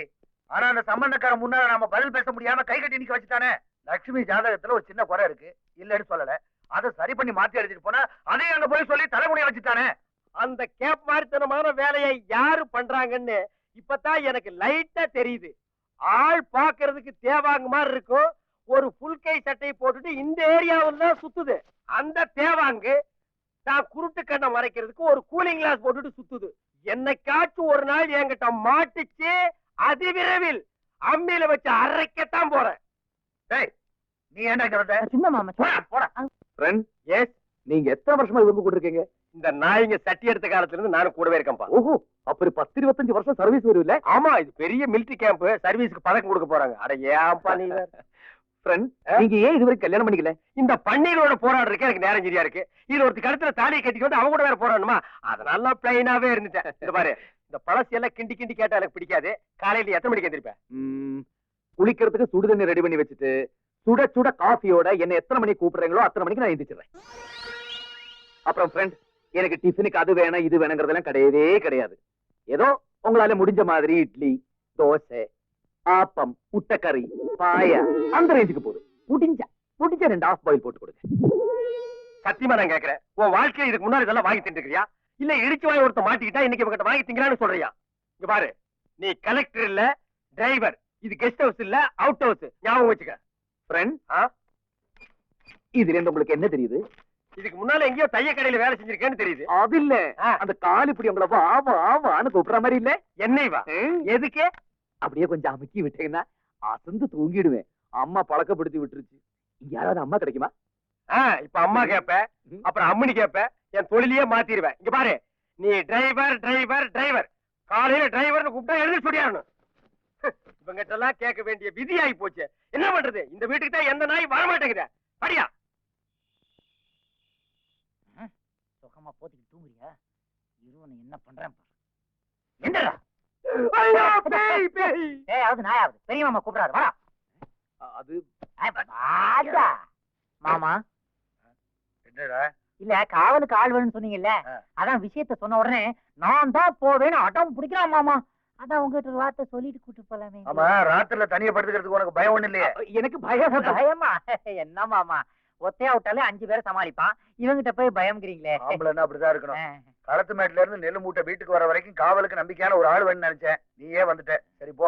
ஆனா அந்த சம்பந்தக்காரன் முன்னால நாம பதில் பேச முடியாம கை கட்டி நிக்க வச்சுட்டானே. லட்சுமி ஜாதகத்துல ஒரு சின்ன குறை இருக்கு, இல்லன்னு சொல்லல. அதை சரி பண்ணி மாத்தி அடிச்சிட்டு போனா அதையும் அங்க போய் சொல்லி தலைமுடிய வச்சுட்டானே. அந்த கேப் மாதிரித்தனமான வேலையை யாரு பண்றாங்கன்னு இப்பதான் எனக்கு லைட்டா தெரியுது. ஆள் பாக்குறதுக்கு தேவாங்க மாதிரி இருக்கும். ஒரு புல் கை சட்டையை போட்டுட்டு இந்த ஏரியாவில் தான் சுத்துது. அந்த தேவாங்கு தான் குருட்டு கண்ணை மறைக்கிறதுக்கு ஒரு கூலிங் கிளாஸ் போட்டுட்டு சுத்துது. என்னைக்காச்சும் ஒரு நாள் என்கிட்ட மாட்டுச்சு, அதிவிரைவில் அம்மியில வச்சு அரைக்கத்தான் போறேன். டேய், நீ ஏன்டா இங்க வந்த? சும்மா மாமா, போடா, போடா. ஃப்ரெண்ட், எஸ், நீங்க எத்தனை வருஷமா இவங்க கூட இருக்கீங்க? இந்த நாய்ங்க சட்டி எடுத்த காலத்துல இருந்து நானும் கூடவே இருக்கேன்ப்பா. ஓஹோ, அப்படி 10-25 வருஷம் சர்வீஸ் வரும்ல? ஆமா, இது பெரிய மிலிட்டரி கேம்ப். சர்வீஸ்க்கு பதக்கம் கொடுக்க போறாங்க. அட ஏன்பா நீ வேற. ஃப்ரெண்ட், நீங்க ஏன் இதுவரைக்கும் கல்யாணம் பண்ணிக்கல? இந்த பன்னீரோட போராடுறதுக்கு எனக்கு நேரம் சரியா இருக்கு. இது ஒருத்தி கழுத்துல தாலியை கட்டிட்டு வந்து அவங்க கூட வேற போராடணுமா? அதனால பிளைனாவே இருந்துட்டேன். இந்த பாரு, இந்த பழசு எல்லாம் கிண்டி கிண்டி கேட்டா எனக்கு பிடிக்காது. காலையில எத்தனை மணிக்கு எந்திரிப்பேன்? குளிக்கிறதுக்கு சுடு தண்ணி ரெடி பண்ணி வச்சுட்டு சுட சுட காஃபியோட என்ன எத்தனை மணிக்கு கூப்பிடுறீங்களோ அத்தனை மணிக்கு நான் எந்திரிச்சிடுறேன். அப்புறம் ஃப்ரெண்ட், எனக்கு டிஃபனுக்கு அது வேணும் இது வேணுங்கிறதெல்லாம் கிடையவே கிடையாது. ஏதோ உங்களால முடிஞ்ச மாதிரி இட்லி, தோசை, ஆப்பம், முட்டைக்கறி, பாயா அந்த ரேஞ்சுக்கு போதும். முடிஞ்ச 2 ஆஃப் பாயில் போட்டு கொடுங்க. சத்தியமா நான் கேக்குறேன், உன் வாழ்க்கையில இதுக்கு முன்னாடி இதெல்லாம் வாங்கி தின்னுக்கிறியா? இல்ல இடிச்சு வாங்கி ஒருத்த மாட்டிக்கிட்டா இன்னைக்கு இவங்கிட்ட வாங்கி திங்கலான்னு சொல்றியா? இங்க பாரு, நீ கலெக்டர் இல்ல, டிரைவர். இது கெஸ்ட் ஹவுஸ் இல்ல, அவுட் ஹவுஸ். ஞாபகம் வச்சுக்க. ஃப்ரெண்ட், இதுல இருந்து உங்களுக்கு என்ன தெரியுது? இதுக்கு முன்னால எங்கேயோ தைய கடையில வேலை செஞ்சிருக்கேன்னு தெரியுது. அது இல்ல, அந்த கால் இப்படி உங்களை வா வா வான்னு கூப்பிடுற மாதிரி இல்ல? என்னை வா. எதுக்கு? அப்படியே கொஞ்சம் அமுக்கி விட்டீங்கன்னா அசந்து தூங்கிடுவேன். அம்மா பழக்கப்படுத்தி விட்டுருச்சு. இங்க யாராவது அம்மா கிடைக்குமா? இப்ப அம்மா கேப்ப, அப்புறம் அம்மனி கேப்ப, என் தொழிலையே மாத்திடுவேன். இங்க பாரு, நீ டிரைவர் டிரைவர் டிரைவர். காலையில டிரைவர்னு கூப்பிட்டா எழுதி சொல்லியாரணும். இவங்கிட்ட எல்லாம் கேட்க வேண்டிய விதி ஆகி போச்சு. என்ன பண்றது? இந்த வீட்டுக்கு தான் எந்த நாய் வரமாட்டேங்குது. படியா சுகமா போத்திட்டு தூங்குறியா? இருவனை என்ன பண்றேன் பாரு. என்னடா? ஐயோ, பேய் பேய். ஏயாவது நாயாவது பெரிய மாமா கூப்பிடாரு, வாடா. அது வாடா. மாமா, என்னடா? இல்ல காவலுக்கு ஆள் வேணும்னு சொன்னீங்கல்ல, அதான் விஷயத்த சொன்ன உடனே நான் தான் போவேன்னு அடம் பிடிக்கிறான் மாமா. அதான் உங்ககிட்ட ஒரு வார்த்தை சொல்லிட்டு கூட்டு போலாமே. ஆமா, ராத்திரில தனியா படுத்துக்கிறதுக்கு உனக்கு பயம் ஒண்ணு இல்லையே? எனக்கு பயம். பயமா? என்ன மாமா, ஒத்தையா விட்டாலே 5 பேரை சமாளிப்பான். இவங்கிட்ட போய் பயம்ங்கிறீங்களே. ஆம்பளைன்னா அப்படிதான் இருக்கணும். களத்து மேட்ல இருந்து நெல்லு மூட்டை வீட்டுக்கு வர வரைக்கும் காவலுக்கு நம்பிக்கையான ஒரு ஆள் வேணும்னு நினைச்சேன். நீயே வந்துட்ட. சரி போ.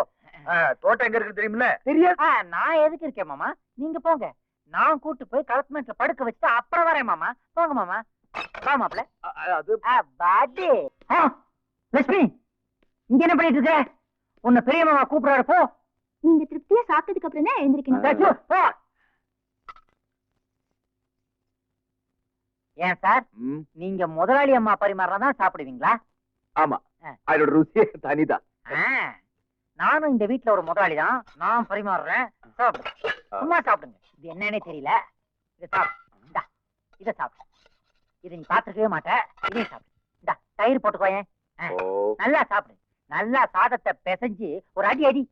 தோட்டம் எங்க இருக்கு தெரியுமில்ல? தெரியாது. நான் எதுக்கு இருக்கேன் மாமா? நீங்க போங்க. நான் கூட்டு போய் களத்துமேட்ல படுக்க வச்சுட்டு அப்புறம் வரேன் மாமா. போங்க மாமா. வா மாப்ள. அது பாட்டி. லட்சுமி, இங்க என்ன பண்ணிட்டு இருக்க? உன்னை பெரிய மாமா கூப்பிடுறாரு, போ. நீங்க திருப்தியா சாப்பிட்டதுக்கு அப்புறம் தான் எழுந்திருக்கணும். லட்சு, போ. ஏன் சார், நீங்க முதலாளி அம்மா பரிமாறதான் சாப்பிடுவீங்களா? ஆமா, அதோட ருசியே தனிதான். நானும் இந்த வீட்டுல ஒரு முதலாளி தான். நான் பரிமாறுறேன், சாப்பிடுங்க. சும்மா சாப்பிடுங்க. இது என்னன்னே தெரியல. இதை சாப்பிடு. இதை சாப்பிடு. இதை நீ பாத்துக்கவே மாட்ட. இதையும் சாப்பிடு. இந்தா தயிர் போட்டுக்கோயேன். நல்லா சாப்பிடு. நல்லா சாதத்தை பிசைஞ்சு ஒரு அடி அடி.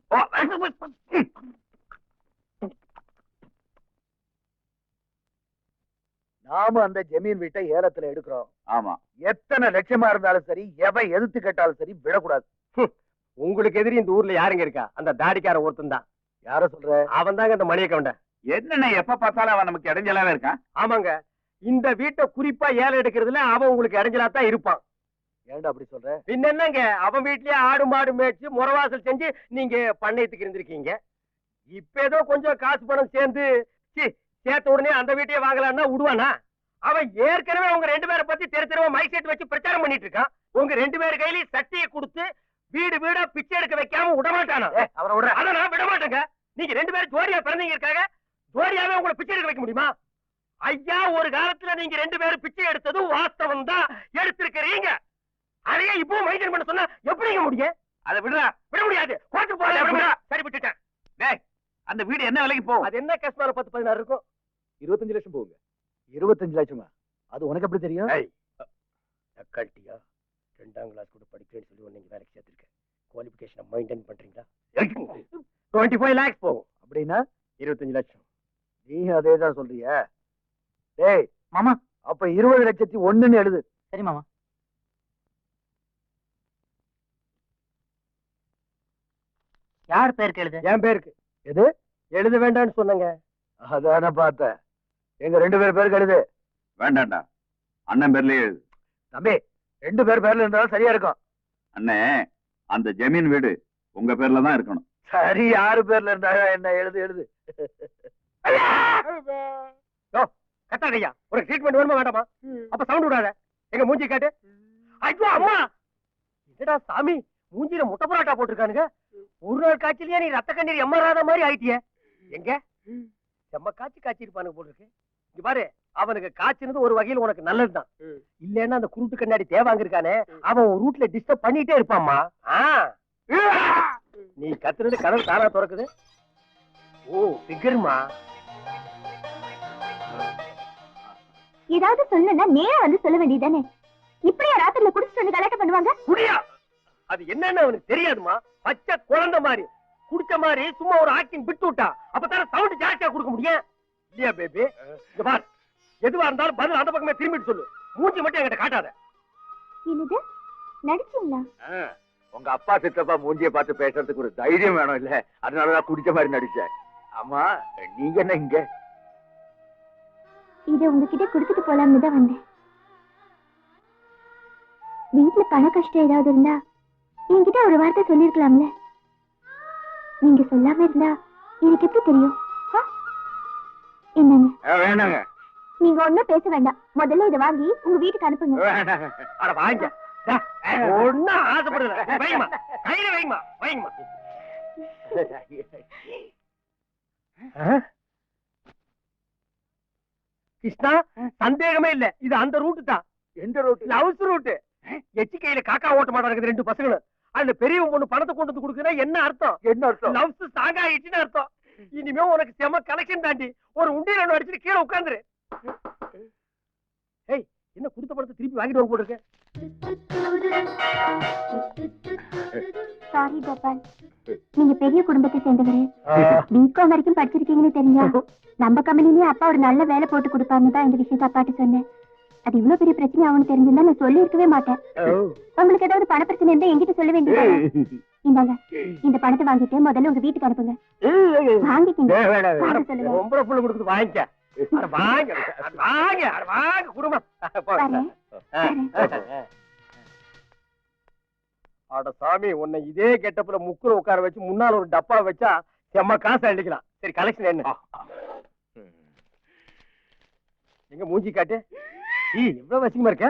நாம அந்த ஜமீன் வீட்டை ஏலத்துல எடுக்கிறோம். ஆமா, எத்தனை லட்சமா இருந்தாலும் சரி, எவன் எதிர்த்து கேட்டாலும் சரி, விடக்கூடாது. உங்களுக்கு எதிரி இந்த ஊர்ல யாருங்க இருக்கா? அந்த தாடிக்கார ஒருத்தன் தான். யார சொல்ற? அவன் தாங்க இந்த மணியை கவுண்ட. என்னண்ணே எப்ப பார்த்தாலும் அவன் நமக்கு இடைஞ்சலாவே இருக்கான். ஆமாங்க, இந்த வீட்டை குறிப்பா ஏலம் எடுக்கிறதுல அவன் உங்களுக்கு இடைஞ்சலா தான் இருப்பான். ஏன்டா அப்படி சொல்ற? பின்ன என்னங்க, அவன் வீட்லயே ஆடு மாடு மேய்ச்சி முறவாசல் செஞ்சு நீங்க பண்ணையத்துக்கு இருந்திருக்கீங்க. இப்ப ஏதோ கொஞ்சம் காசு பணம் சேர்த்த உடனே அந்த வீட்டையே வாங்கலாம்னா விடுவானா? அவன் ஏற்கனவே உங்க 2 பேரை பத்தி தெருவா மைக் செட் வச்சு பிரச்சாரம் பண்ணிட்டு இருக்கான். உங்க 2 பேர் கையிலயும் சட்டியை கொடுத்து வீடு வீடா பிச்சை எடுக்க வைக்காம விடமாட்டானா? அவரை விட. அத நான் விட மாட்டேங்க. நீங்க 2 பேரும் ஜோடியா பிறந்தீங்க இருக்காங்க, ஜோடியாவே உங்களை பிச்சை எடுக்க வைக்க முடியுமா? ஐயா, ஒரு காலத்துல நீங்க 2 பேரும் பிச்சை எடுத்தது வாஸ்தவம் தான், எடுத்திருக்கிறீங்க. அதையே இப்போ மெயின்டைன் பண்ண சொன்னா எப்படிங்க முடியும்? அதை விடுறா. விட முடியாது. கோர்ட்டு போறேன். சரி விட்டுட்டேன். டேய், அந்த வீடு என்ன விலைக்கு போகும்? அது என்ன கேஸ் 10-16 இருக்கும். 25 லட்சம் போகுங்க. 25 லட்சமா? அது உனக்கு எப்படி தெரியும்? கல்ட்டியா 2ஆம் கிளாஸ் கூட படிக்கிறேன்னு சொல்லி நீங்க வேலைக்கு சேர்த்திருக்கேன். குவாலிஃபிகேஷனை மெயின்டைன் பண்றீங்களா? 25 lakhs போகும். அப்படின்னா 25 லட்சம். நீ அதேதான் சொல்றியா? டேய் மாமா. அப்ப 20,01,000 எழுது. சரி மாமா. யார் பேருக்கு எழுது? என் பேருக்கு. எது? எழுத வேண்டாம்னு சொன்னங்க. அதான பார்த்தேன். எங்க 2 பேர் பேருக்கு எழுது. வேண்டாம்டா, அண்ணன் பேர்லயே எழுது. தம்பி, 2 பேர் பேர்ல இருந்தாலும் சரியா இருக்கும். அண்ணே, அந்த ஜமீன் வீடு உங்க பேர்ல தான் இருக்கணும். சரி, 6 பேர்ல இருந்தா என்ன? எழுது எழுது. கட்டாதையா, ஒரு ட்ரீட்மெண்ட் வேணுமா வேண்டாமா? அப்ப சவுண்ட் விடாத. எங்க மூஞ்சி காட்டு. ஐயோ அம்மா, என்னடா சாமி, மூஞ்சில முட்டை பரோட்டா போட்டிருக்கானுங்க. ஒரு நாள் காய்ச்சலையே நீ ரத்த கண்ணீர் எம்மறாத மாதிரி ஆயிட்டிய. எங்க செம்ம காய்ச்சி இருப்பானுங்க போட்டிருக்கு. இங்க பாரு, அவனுக்கு காய்ச்சினது ஒரு வகையில் உனக்கு நல்லதுதான். இல்லன்னா அந்த குருட்டு கண்ணாடி தேவாங்க இருக்கானே, அவன் ஒரு ரூட்ல டிஸ்டர்ப் பண்ணிட்டே இருப்பாம்மா. நீ கத்துறது கதவு தானா திறக்குது. ஓ பிகர்மா. ஏதாவது சொல்லணும்னா நேரா வந்து சொல்ல வேண்டியதானே? இப்படியா ராத்திரில குடிச்சிட்டு வந்து கலாட்டம் பண்ணுவாங்க? குடியா? அது என்னன்னு அவனுக்கு தெரியாதுமா. பச்சை குழந்தை மாதிரி குடிச்ச மாதிரி சும்மா ஒரு ஆக்டிங் விட்டு விட்டா அப்பதான சவுண்ட் ஜாஸ்தியா கொடுக்க முடியும் இல்லையா பேபி? இங்க பார், எதுவா இருந்தாலும் பதில் அந்த பக்கமே திரும்பிட்டு சொல்லு. மூஞ்சி மட்டும் என்கிட்ட காட்டாத. என்னது நடிச்சீங்களா? உங்க அப்பா சித்தப்பா மூஞ்சிய பார்த்து பேசுறதுக்கு ஒரு தைரியம் வேணும் இல்ல? அதனாலதான் குடிச்ச மாதிரி நடிச்சேன். ஆமா, நீங்க என்ன இங்க? இதை உங்ககிட்ட கொடுத்துட்டு போலாம்னு தான் வந்தேன். வீட்டுல பண கஷ்டம் ஏதாவது இருந்தா என்கிட்ட ஒரு வார்த்தை சொல்லிருக்கலாம்ல. நீங்க சொல்லாம இருந்தா எனக்கு எப்படி தெரியும்? என்னங்க? வேணாங்க. நீங்க ஒண்ணும் பேச வேண்டாம். முதல்ல இதை வாங்கி உங்க வீட்டுக்கு அனுப்புங்க. அட வாங்க. ஒண்ணு ஆசைப்படுற வைமா, கையில வைமா, வைமா. கிருஷ்ணா, சந்தேகமே இல்ல, இது அந்த ரூட்டு தான். எந்த ரோட்டு? Loves route. எச்சி கையில காக்கா ஓட்ட மாட்டாங்க 2 பசங்களும். அதுல பெரியவன் பொண்ணு பணத்தை கொண்டு வந்து கொடுக்குறா. என்ன அர்த்தம்? என்ன அர்த்தம்? லவ்ஸ் ஸ்ட்ராங் ஆயிடுச்சுன்னு அர்த்தம். இனிமே உனக்கு செம கலெக்ஷன் தாண்டி. ஒரு உண்டியல் ஒண்ணு அடிச்சுட்டு கீழே உட்காந்துரு. ஏய், என்ன கொடுத்த பணத்தை திருப்பி வாங்கிட்டு வந்து போட்டுருக்க? சாரி கோபால், நீங்க பெரிய குடும்பத்தை சேர்ந்தவரு. பிகாம் வரைக்கும் படிச்சிருக்கீங்கன்னு தெரிஞ்சா நம்ம கம்பெனிலேயே அப்பா ஒரு நல்ல வேலை போட்டு கொடுப்பாருன்னு தான் இந்த விஷயத்த அப்பாட்ட சொன்னேன். அது இவ்வளவு பெரிய பிரச்சனை அவனுக்கு தெரிஞ்சிருந்தா நான் சொல்லி இருக்கவே மாட்டேன். உங்களுக்கு ஏதாவது பண பிரச்சனை இருந்தா என்கிட்ட சொல்ல வேண்டியது. இந்தாங்க, இந்த பணத்தை வாங்கிட்டு முதல்ல உங்க வீட்டுக்கு அனுப்புங்க. வாங்கிக்கிங்க. சொல்லுங்க. ரொம்ப புள்ள கொடுக்குது, வாங்கிக்க. வாங்க வாங்க வாங்க குடும்பம். வரேன். அட சாமி, உன்னை இதே கெட்டப்புல முக்குற உட்கார வச்சு முன்னால ஒரு டப்பா வச்சா செம்ம காசு அள்ளிக்கலாம். சரி, கலெக்ஷன் என்ன? எங்க மூஞ்சி காட்டு. இவ்வளவு வசிக்கமா இருக்க?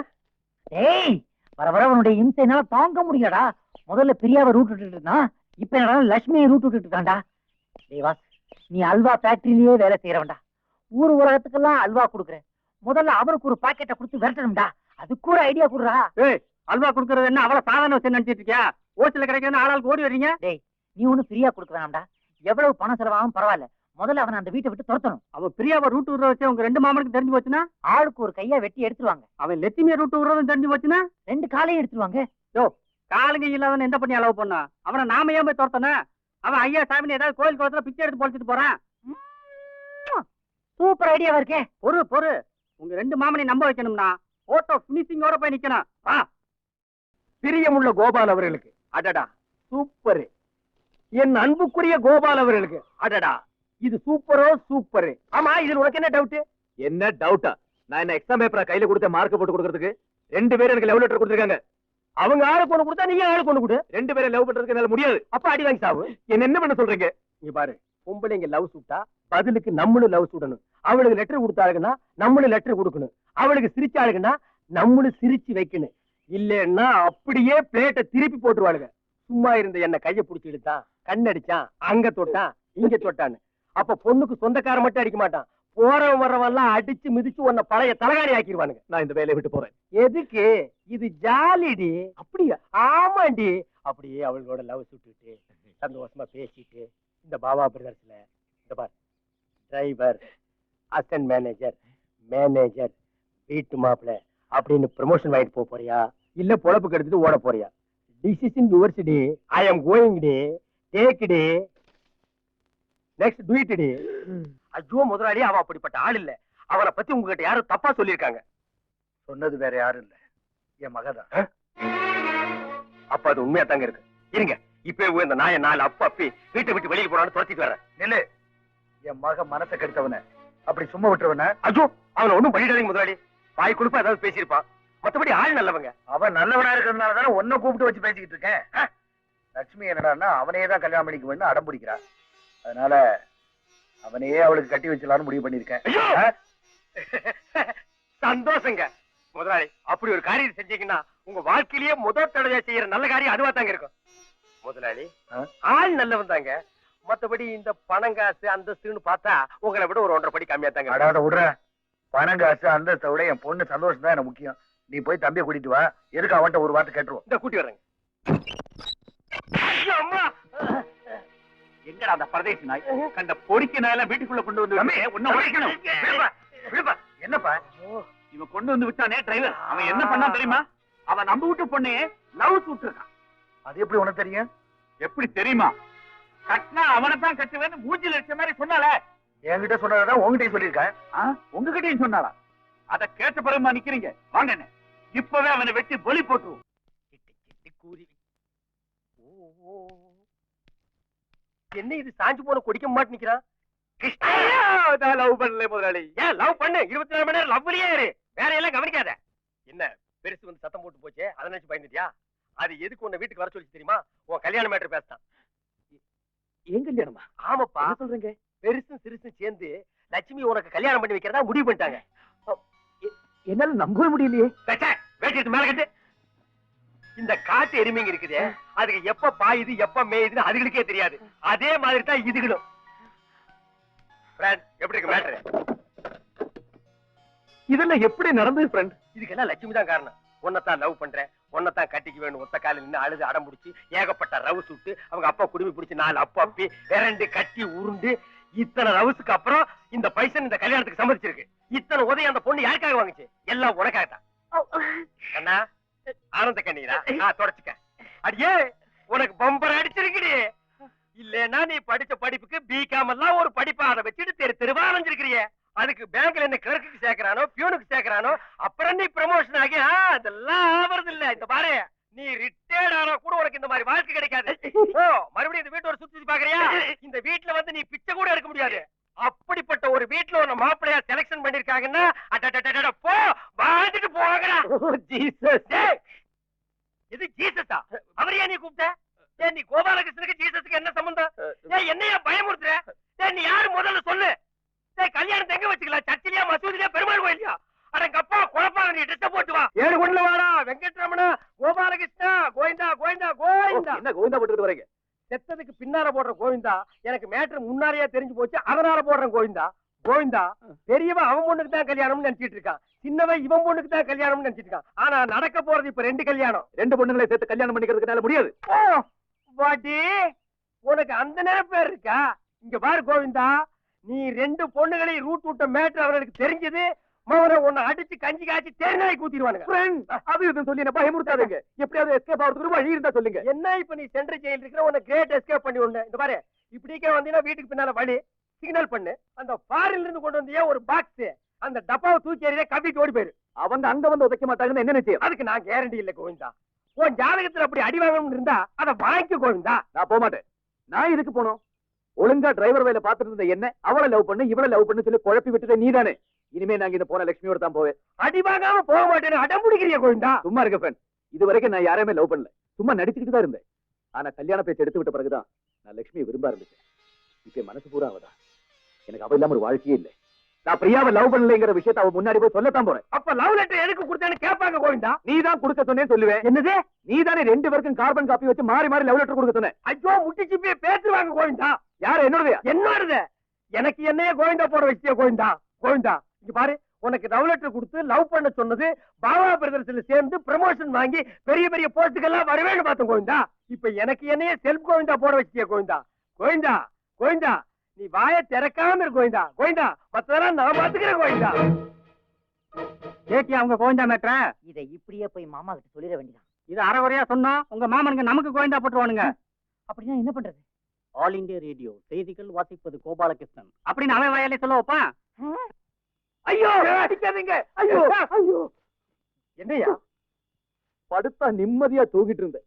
ஏய், வர வர உன்னுடைய இம்சைனால தாங்க முடியலடா. முதல்ல பிரியாவை ரூட் விட்டுட்டு இருந்தான், இப்ப என்னடா லட்சுமியை ரூட் விட்டுட்டு இருக்கான்டா. தேவாஸ், நீ அல்வா ஃபேக்டரியிலேயே வேலை செய்யறவன்டா. ஊர் உலகத்துக்கெல்லாம் அல்வா கொடுக்குறேன். முதல்ல அவருக்கு ஒரு பாக்கெட்டை கொடுத்து விரட்டணும்டா. அதுக்கு ஒரு ஐடியா கொடுறா. ஏய், அல்வா கொடுக்கறது என்ன அவ்வளவு சாதாரண விஷயம் நினைச்சிட்டு இருக்கியா? ஓசில கிடைக்கிறதுன்னு ஆளாளுக்கு ஓடி வர்றீங்க. டேய், நீ ஒண்ணும் ஃப்ரீயா கொடுக்க வேணாம்டா. எவ்வளவு பணம் செலவாகும் பரவாயில்ல, முதல்ல அவனை அந்த வீட்டை விட்டு துரத்தணும். அவன் பிரியாவை ரூட் விடுற வச்சு உங்க 2 மாமனுக்கு தெரிஞ்சு போச்சுன்னா, ஆளுக்கு ஒரு கையா வெட்டி எடுத்துருவாங்க. அவன் லட்சுமியை ரூட் விடுறதும் தெரிஞ்சு போச்சுன்னா, 2 காலையும் எடுத்துருவாங்க. காலுங்க இல்லாதவன் எந்த பண்ணி அளவு பண்ணா? அவனை நாம ஏன் போய் துரத்தன? அவன் ஐயா சாமி ஏதாவது கோயில் குளத்துல பிச்சை எடுத்து பொழைச்சிட்டு போறான். சூப்பர் ஐடியாவா இருக்கே. பொறு உங்க 2 மாமனை நம்ப வைக்கணும்னா போட்டோ பினிஷிங்கோட போய் நிக்கணும். பிரியமுள்ள கோபால் அவர்களுக்கு அடடா சூப்பர். என் அன்புக்குரிய கோபால் அவர்களுக்கு அடடா இது சூப்பரோ சூப்பர். ஆமா, இதுல உனக்கு என்ன டவுட்? என்ன டவுட்டா? நான் என்ன எக்ஸாம் பேப்பரா கையில கொடுத்த மார்க் போட்டு கொடுக்கறதுக்கு? 2 பேரும் எனக்கு லவ் லெட்டர் கொடுத்திருக்காங்க. அவங்க ஆளு கொண்டு கொடுத்தா நீங்க ஆளு கொண்டு கொடு. 2 பேரை லவ் பண்றதுக்கு என்னால முடியாது. அப்ப அடி வாங்கி சாவு. என்ன பண்ண சொல்றீங்க? இங்க பாரு, பொம்பளைங்க லவ் சுட்டா பதிலுக்கு நம்மளும் லவ் சுடணும். அவளுக்கு லெட்டர் கொடுத்தாளுங்கன்னா நம்மளும் லெட்டர் கொடுக்கணும். அவளுக்கு சிரிச்சாளுங்கன்னா நம்மளும் சிரிச்சு வைக்கணும். இல்லன்னா அப்படியே பிளேட்டை திருப்பி போட்டுருவாளுங்க. சும்மா இருந்த என்ன கைய புடிச்சு இழுத்தான், கண்ணடிச்சான், அங்க தொட்டான், இங்க தொட்டான்னு. அப்ப பொண்ணுக்கு சொந்தக்கார மட்டும் அடிக்க மாட்டான், போறவன் வர்றவெல்லாம் அடிச்சு மிதிச்சு உன்னை பழைய தலகாணி ஆக்கிடுவானுங்க. நான் இந்த வேலையை விட்டு போறேன். எதுக்கு? இது ஜாலிடி. அப்படியா? ஆமாண்டி. அப்படியே அவளோட லவ் சுட்டுட்டு சந்தோஷமா பேசிட்டு இந்த பாபா பிரதர்ஸ்ல இந்த பார், டிரைவர், அசிஸ்டன்ட் மேனேஜர், மேனேஜர், வீட்டு மாப்பிள்ள அப்படின்னு ப்ரமோஷன் வாங்கிட்டு போறியா, இல்ல பொழப்புக்கு எடுத்துட்டு ஓட போறியா? டிசிஷன் யுவர்ஸ் டி. ஐ அம் கோயிங் டி. டேக் டி. நெக்ஸ்ட் டு இட் டி. ஐயோ முதலாளி, அவன் அப்படிப்பட்ட ஆள் இல்ல. அவனை பத்தி உங்ககிட்ட யாரும் தப்பா சொல்லியிருக்காங்க. சொன்னது வேற யாரும் இல்ல, என் மகதான். அப்ப அது உண்மையா தாங்க இருக்கு. இருங்க, இப்ப இந்த நாய 4 அப்பி வீட்டை விட்டு வெளியில போறான்னு துரத்திட்டு வர்றேன். நில்லு. என் மக மனசை கெடுத்தவன அப்படி சும்மா விட்டுருவன? ஐயோ, அவனை ஒண்ணும் பண்ணிடாதீங்க முதலாளி. வாய் கொடுப்பா ஏதாவது பேசியிருப்பான். மத்தபடி ஆள் நல்லவங்க. அவன் நல்லவனா இருக்கிறதுனால தானே உன்னை கூப்பிட்டு வச்சு பேசிக்கிட்டு இருக்கேன். லட்சுமி என்னடான்னா அவனையே தான் கல்யாணம் பண்ணிக்குவேன்னு அடம் பிடிக்கிறான். அதனால அவனையே அவளுக்கு கட்டி வச்சலான்னு முடிவு பண்ணிருக்கேன். சந்தோஷங்க முதலாளி. அப்படி ஒரு காரியம் செஞ்சீங்கன்னா உங்க வாழ்க்கையிலேயே முதல் தடவை செய்யற நல்ல காரியம் அதுவா தாங்க இருக்கும். முதலாளி, ஆள் நல்லவன் தாங்க. மத்தபடி இந்த பணம் காசு அந்தஸ்துன்னு பார்த்தா உங்களை விட ஒரு 1.5 படி கம்மியா தாங்க. அடாத விடுற. பணம் காசு அந்தஸ்தை விட என் பொண்ணு சந்தோஷம் தான் எனக்கு முக்கியம். நீ போய் தம்பியை கூட்டிட்டு வா. எதுக்கு அவன்கிட்ட ஒரு வார்த்தை கேட்டுருவோம். இந்த கூட்டி வர்றேங்க. ஐயோ அம்மா, எங்கடா அந்த பரதேசி நாய்? கண்ட பொறிக்க நாயெல்லாம் வீட்டுக்குள்ள கொண்டு வந்து உன்ன உடைக்கணும். விடுப்பா. என்னப்பா இவன் கொண்டு வந்து விட்டானே டிரைவர், அவன் என்ன பண்ணா தெரியுமா? அவன் நம்ம வீட்டு பொண்ணே லவ் சுட்டிருக்கான். அது எப்படி உனக்கு தெரியும்? எப்படி தெரியுமா? கட்டினா அவனை தான் கட்டுவேன்னு மூஞ்சில அடிச்ச மாதிரி சொன்னால. என்கிட்ட சொன்னதான் உங்ககிட்ட சொல்லியிருக்கேன். உங்ககிட்டயும் சொன்னாளா? அத கேட்ட பிறகுமா நிக்கிறீங்க? வாங்க என்ன, இப்பவே அவனை வெட்டி பலி போட்டுருவோம். என்ன இது சாஞ்சு போன குடிக்க மாட்டு நிக்கிறான்? லவ் பண்ணல முதலாளி. ஏன் லவ் பண்ணு, 24 மணி நேரம் லவ்லயே இரு, வேற எல்லாம் கவனிக்காத. என்ன பெருசு வந்து சத்தம் போட்டு போச்சே, அதை நினைச்சு பயந்துட்டியா? அது எதுக்கு உன்னை வீட்டுக்கு வர சொல்லி தெரியுமா? உன் கல்யாண மேட்டர் பேசிட்டான். எங்க கல்யாணமா? ஆமாப்பா, என்ன சொல்றீங்க? பெருசும் சிறுசும் சேர்ந்து லட்சுமி உனக்கு கல்யாணம் பண்ணி வைக்கிறதா முடிவு பண்ணிட்டாங்க. என்னால நம்பவே முடியலையே. வேட்டி மேல கட்டு. இந்த காட்டு எருமைங்க இருக்குதே, அதுக்கு எப்ப பாயுது எப்ப மேயுதுன்னு அதுகளுக்கே தெரியாது. அதே மாதிரி தான் இதுகளும். எப்படி இருக்கு மேட்டர்? இதெல்லாம் எப்படி நடந்தது ஃப்ரெண்ட்? இதுக்கெல்லாம் லட்சுமி தான் காரணம். உன்னைத்தான் லவ் பண்றேன், உன்னைத்தான் கட்டிக்கு வேணும் ஒத்த காலில் நின்று அழுது அடம் பிடிச்சி ஏகப்பட்ட ரவு சுட்டு அவங்க அப்பா குடுமி பிடிச்சி 4 அப்பா அப்பி விரண்டு கட்டி உருண்டு இத்தனை ரவுஸுக்கு அப்புறம் இந்த பைசன் இந்த கல்யாணத்துக்கு சம்மதிச்சிருக்கு. இத்தனை உதவி அந்த பொண்ணு யாருக்காக வாங்குச்சு? எல்லாம் உனக்காகத்தான். அண்ணா ஆனந்த கண்ணீரா தொடச்சுக்க. அடியே உனக்கு பம்பர் அடிச்சிருக்கடி. இல்லன்னா நீ படிச்ச படிப்புக்கு பிகாம் எல்லாம் ஒரு படிப்பா அதை வச்சுட்டு தெருவா அலைஞ்சிருக்கிறியே. அதுக்கு பேங்க்ல என்ன கிளர்க்கு சேர்க்கிறானோ பியூனுக்கு சேர்க்கிறானோ அப்புறம் நீ ப்ரமோஷன் ஆகி அதெல்லாம் ஆவறது இல்ல. இந்த பாரு, நீ ரிட்டையர்ட் ஆனா கூட உனக்கு இந்த மாதிரி வாழ்க்கை கிடைக்காது. மறுபடியும் இந்த வீட்டை ஒரு சுத்தி பாக்குறியா? இந்த வீட்டுல வந்து நீ பிச்சை கூட எடுக்க முடியாது. அப்படிப்பட்ட ஒரு வீட்டுல உன்ன மாப்பிள்ளையா செலக்ஷன் பண்ணிருக்காங்கன்னா போ வாழ்ந்துட்டு போங்கடா. இது ஜீசஸா? அவரையா நீ கூப்பிட்ட? ஏய், நீ கோபாலகிருஷ்ணனுக்கு ஜீசஸுக்கு என்ன சம்பந்தம்? ஏய், என்னையா பயமுறுத்துற? ஏய், நீ யாரு முதல்ல சொல்லு. ஏய், கல்யாணம் எங்க வச்சுக்கலாம்? சர்ச்சிலியா, மசூதிலியா, பெருமாள் கோயிலியா? அடங்கப்பா, குழப்பாங்க, நீ ட்ரெஸ் போட்டு வா. ஏழு கொண்டு வாடா. வெங்கட்ரமணா, கோபாலகிருஷ்ணா, கோவிந்தா கோவிந்தா கோவிந்தா. என்ன கோவிந்தா போட்டுட்டு வரீங்க? செத்ததுக்கு பின்னால போடுற கோவிந்தா. எனக்கு மேட்ரு முன்னாடியே தெரிஞ்சு போச்சு, அதனால போடுறேன் கோவிந்தா. கோவிந்தா, பெரியவன் அவன் பொண்ணுக்கு தான் கல்யாணம்னு நினைச்சிட்டு இருக்கான், சின்னவன் இவன் பொண்ணுக்கு தான் கல்யாணம்னு நினைச்சிட்டு இருக்கான். ஆனா நடக்க போறது இப்ப 2 கல்யாணம். 2 பொண்ணுங்களை சேர்த்து கல்யாணம் பண்ணிக்கிறதுக்கு முடியாது. ஓ பாட்டி, உனக்கு அந்த நினைப்பேர் இருக்கா? இங்க பாரு கோவிந்தா, நீ 2 பொண்ணுகளையும் ரூட் விட்ட மேட்ரு அவனுக்கு தெரிஞ்சது, மவனை உன்னை அடிச்சு கஞ்சி காய்ச்சி தேர்நாய் கூத்திடுவானுங்க. அது இதுன்னு சொல்லி என்ன பயமுறுத்தாதீங்க. எப்படியாவது எஸ்கேப் ஆகிறதுக்கு ஒரு வழி இருந்தா சொல்லுங்க. என்ன இப்ப நீ சென்ட்ரல் ஜெயில் இருக்கிற, உன்னை கிரேட் எஸ்கேப் பண்ணி விடணும். இந்த பாரு, இப்படிக்கே வந்தீங்கன்னா வீட்டுக்கு பின்னால வழி சிக்னல் பண்ணு. அந்த ஃபாரின்ல இருந்து கொண்டு வந்தியா ஒரு பாக்ஸ், அந்த டப்பாவை தூக்கி எறிய கவிட்டு ஓடி போயிரு. அவங்க அங்க வந்து உதைக்க மாட்டாங்கன்னு என்ன நிச்சயம்? அதுக்கு நான் கேரண்டி இல்ல கோவிந்தா. உன் ஜாதகத்துல அப்படி அடி வாங்கணும்னு இருந்தா அதை வாங்கிக்க கோவிந்தா. நான் போக மாட்டேன். நான் இதுக்கு போனோம். ஒழுங்கா டிரைவர் வேலை பார்த்துட்டு இருந்த என்ன அவளை லவ் பண்ணு இவளை லவ் பண்ணு சொல்லி குழப்பி விட்டுட்ட நீதானே. இனிமே நாங்க இந்த போன லட்சுமியோட தான் போவேன். அடி வாங்காம போக மாட்டேன்னு அடம் பிடிக்கிறிய கோவிந்தா. சும்மா இருக்க ஃப்ரெண்ட். இது வரைக்கும் நான் யாரையுமே லவ் பண்ணல, சும்மா நடிச்சுக்கிட்டு தான் இருந்தேன். ஆனா கல்யாண பேச்சு எடுத்து விட்ட பிறகுதான் நான் லட்சுமியை விரும்ப ஆரம்பிச்சேன். இப்ப மனசு பூரா அவதான். எனக்கு அவ இல்லாம ஒரு வாழ்க்கையே இல்லை. நான் பிரியாவை லவ் பண்ணலைங்கிற விஷயத்தை அவ முன்னாடி போய் சொல்லத்தான் போறேன். அப்ப லவ் லெட்டர் எதுக்கு கொடுத்தேன்னு கேட்பாங்க கோவிந்தா. நீ தான் கொடுக்க சொன்னேன்னு சொல்லுவேன். என்னது? நீ தானே 2 பேருக்கும் கார்பன் காப்பி வச்சு மாறி மாறி லவ் லெட்டர் கொடுக்க சொன்னேன். ஐயோ, முட்டிச்சு போய் பேசுவாங்க கோவிந்தா. யாரு? என்னோடது. என்னோடது? எனக்கு என்னைய கோவிந்தா போட வச்சியா கோவிந்தா. கோவிந்தா, இங்க பாரு, உனக்கு லவ் லெட்டர் கொடுத்து லவ் பண்ண சொன்னது பாபா பிரதர்ஸ்ல சேர்ந்து ப்ரமோஷன் வாங்கி பெரிய பெரிய போஸ்டுக்கெல்லாம் வரவேன்னு பார்த்தோம் கோவிந்தா. இப்ப எனக்கு என்னைய செல்ஃப் கோவிந்தா போட வச்சியா கோவிந்தா. கோவிந்தா கோவிந்தா, நீ வாயை திறக்காம இரு கோவிந்தா. கோவிந்தா, மத்ததெல்லாம் நான் பாத்துக்கிறேன் கோவிந்தா. கேட்டியா அவங்க கோவிந்தா மேட்ர? இதை இப்படியே போய் மாமா கிட்ட சொல்லிட வேண்டியதான். இது அரைகுறையா சொன்னா உங்க மாமனுக்கு நமக்கு கோவிந்தா போட்டுருவானுங்க. அப்படின்னா என்ன பண்றது? ஆல் இந்தியா ரேடியோ செய்திகள் வாசிப்பது கோபாலகிருஷ்ணன் அப்படின்னு அவன் வாயாலே சொல்ல வைப்பான். ஐயோ, அடிக்காதீங்க. ஐயோ ஐயோ. என்னையா படுத்தா நிம்மதியா தூங்கிட்டு இருந்தேன்.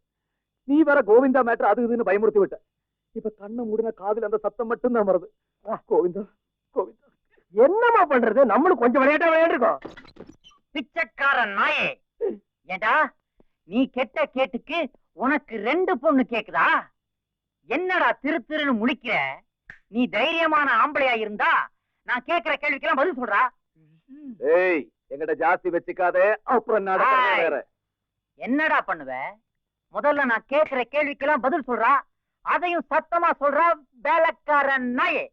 நீ வேற கோவிந்தா மேட்டர் அது இதுன்னு பயமுறுத்தி விட்ட. இப்ப கண்ணை மூடின காதுல அந்த சத்தம் மட்டும் தான் வருது. கோவிந்தா கோவிந்தா. என்னமா பண்றது? நம்மளும் கொஞ்சம் விளையாட்டா விளையாண்டுருக்கோம். பிச்சைக்காரன் நாயே, ஏண்டா நீ கெட்ட கேட்டுக்கு உனக்கு 2 பொண்ணு கேக்குதா? என்னடா திரு திருன்னு முழிக்கிற? நீ தைரியமான ஆம்பளையா இருந்தா நான் கேக்குற கேள்விக்கெல்லாம் பதில் சொல்றா. ஏய், எங்கட ஜாஸ்தி வச்சுக்காதே, அப்புறம் நடக்கிறது வேற. என்னடா பண்ணுவ? முதல்ல நான் கேக்குற கேள்விக்கெல்லாம் பதில் சொல்றா, அதையும் சத்தமா சொல்றா வேலைக்காரன் நாயே.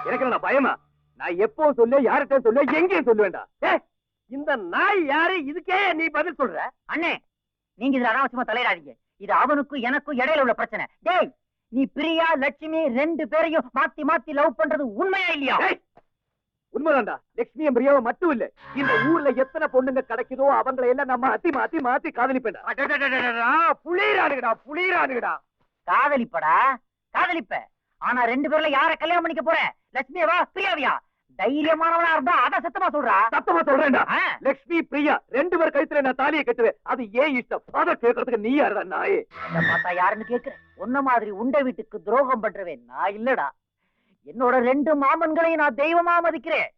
எனக்கு என்ன பயமா? நான் எப்போ சொல்ல, யார்கிட்ட சொல்ல, எங்கேயும் சொல்லுவேண்டா. இந்த நாய் யாரு? இதுக்கே நீ பதில் சொல்ற? அண்ணே, நீங்க இதுல அனாவசியமா தலையிடாதீங்க. இது அவனுக்கும் எனக்கும் இடையில உள்ள பிரச்சனை. டேய், நீ பிரியா லட்சுமி 2 பேரையும் மாத்தி மாத்தி லவ் பண்றது உண்மையா இல்லையா? உண்மைதான்டா. லட்சுமியும் பிரியாவை மட்டும் இல்ல, இந்த ஊர்ல எத்தனை பொண்ணுங்க கிடைக்குதோ அவங்களை எல்லாம் நம்ம மாத்தி மாத்தி மாத்தி காதலிப்பேன்டா. புளிரானுங்கடா புளிரானுங்கடா. காதலிப்படா, காதலிப்ப. ஆனா 2 பேர்ல யார கல்யாணம் பண்ணிக்க போற? லட்சுமியவா பிரியாவியா? தைரியமானவனா இருந்தா அத சத்தமா சொல்றா. சத்தமா சொல்றேன்டா. லட்சுமி பிரியா 2 பேர் கழுத்துல நான் தாலியை கட்டுவேன். அது ஏன் இஷ்டம்? அத கேட்கறதுக்கு நீ யாருடா நாயே? பார்த்தா யாருன்னு கேக்குற? உன்ன மாதிரி உண்ட வீட்டுக்கு துரோகம் பண்றவேன் நான் இல்லடா. என்னோட 2 மாமன்களையும் நான் தெய்வமா மதிக்கிறேன்.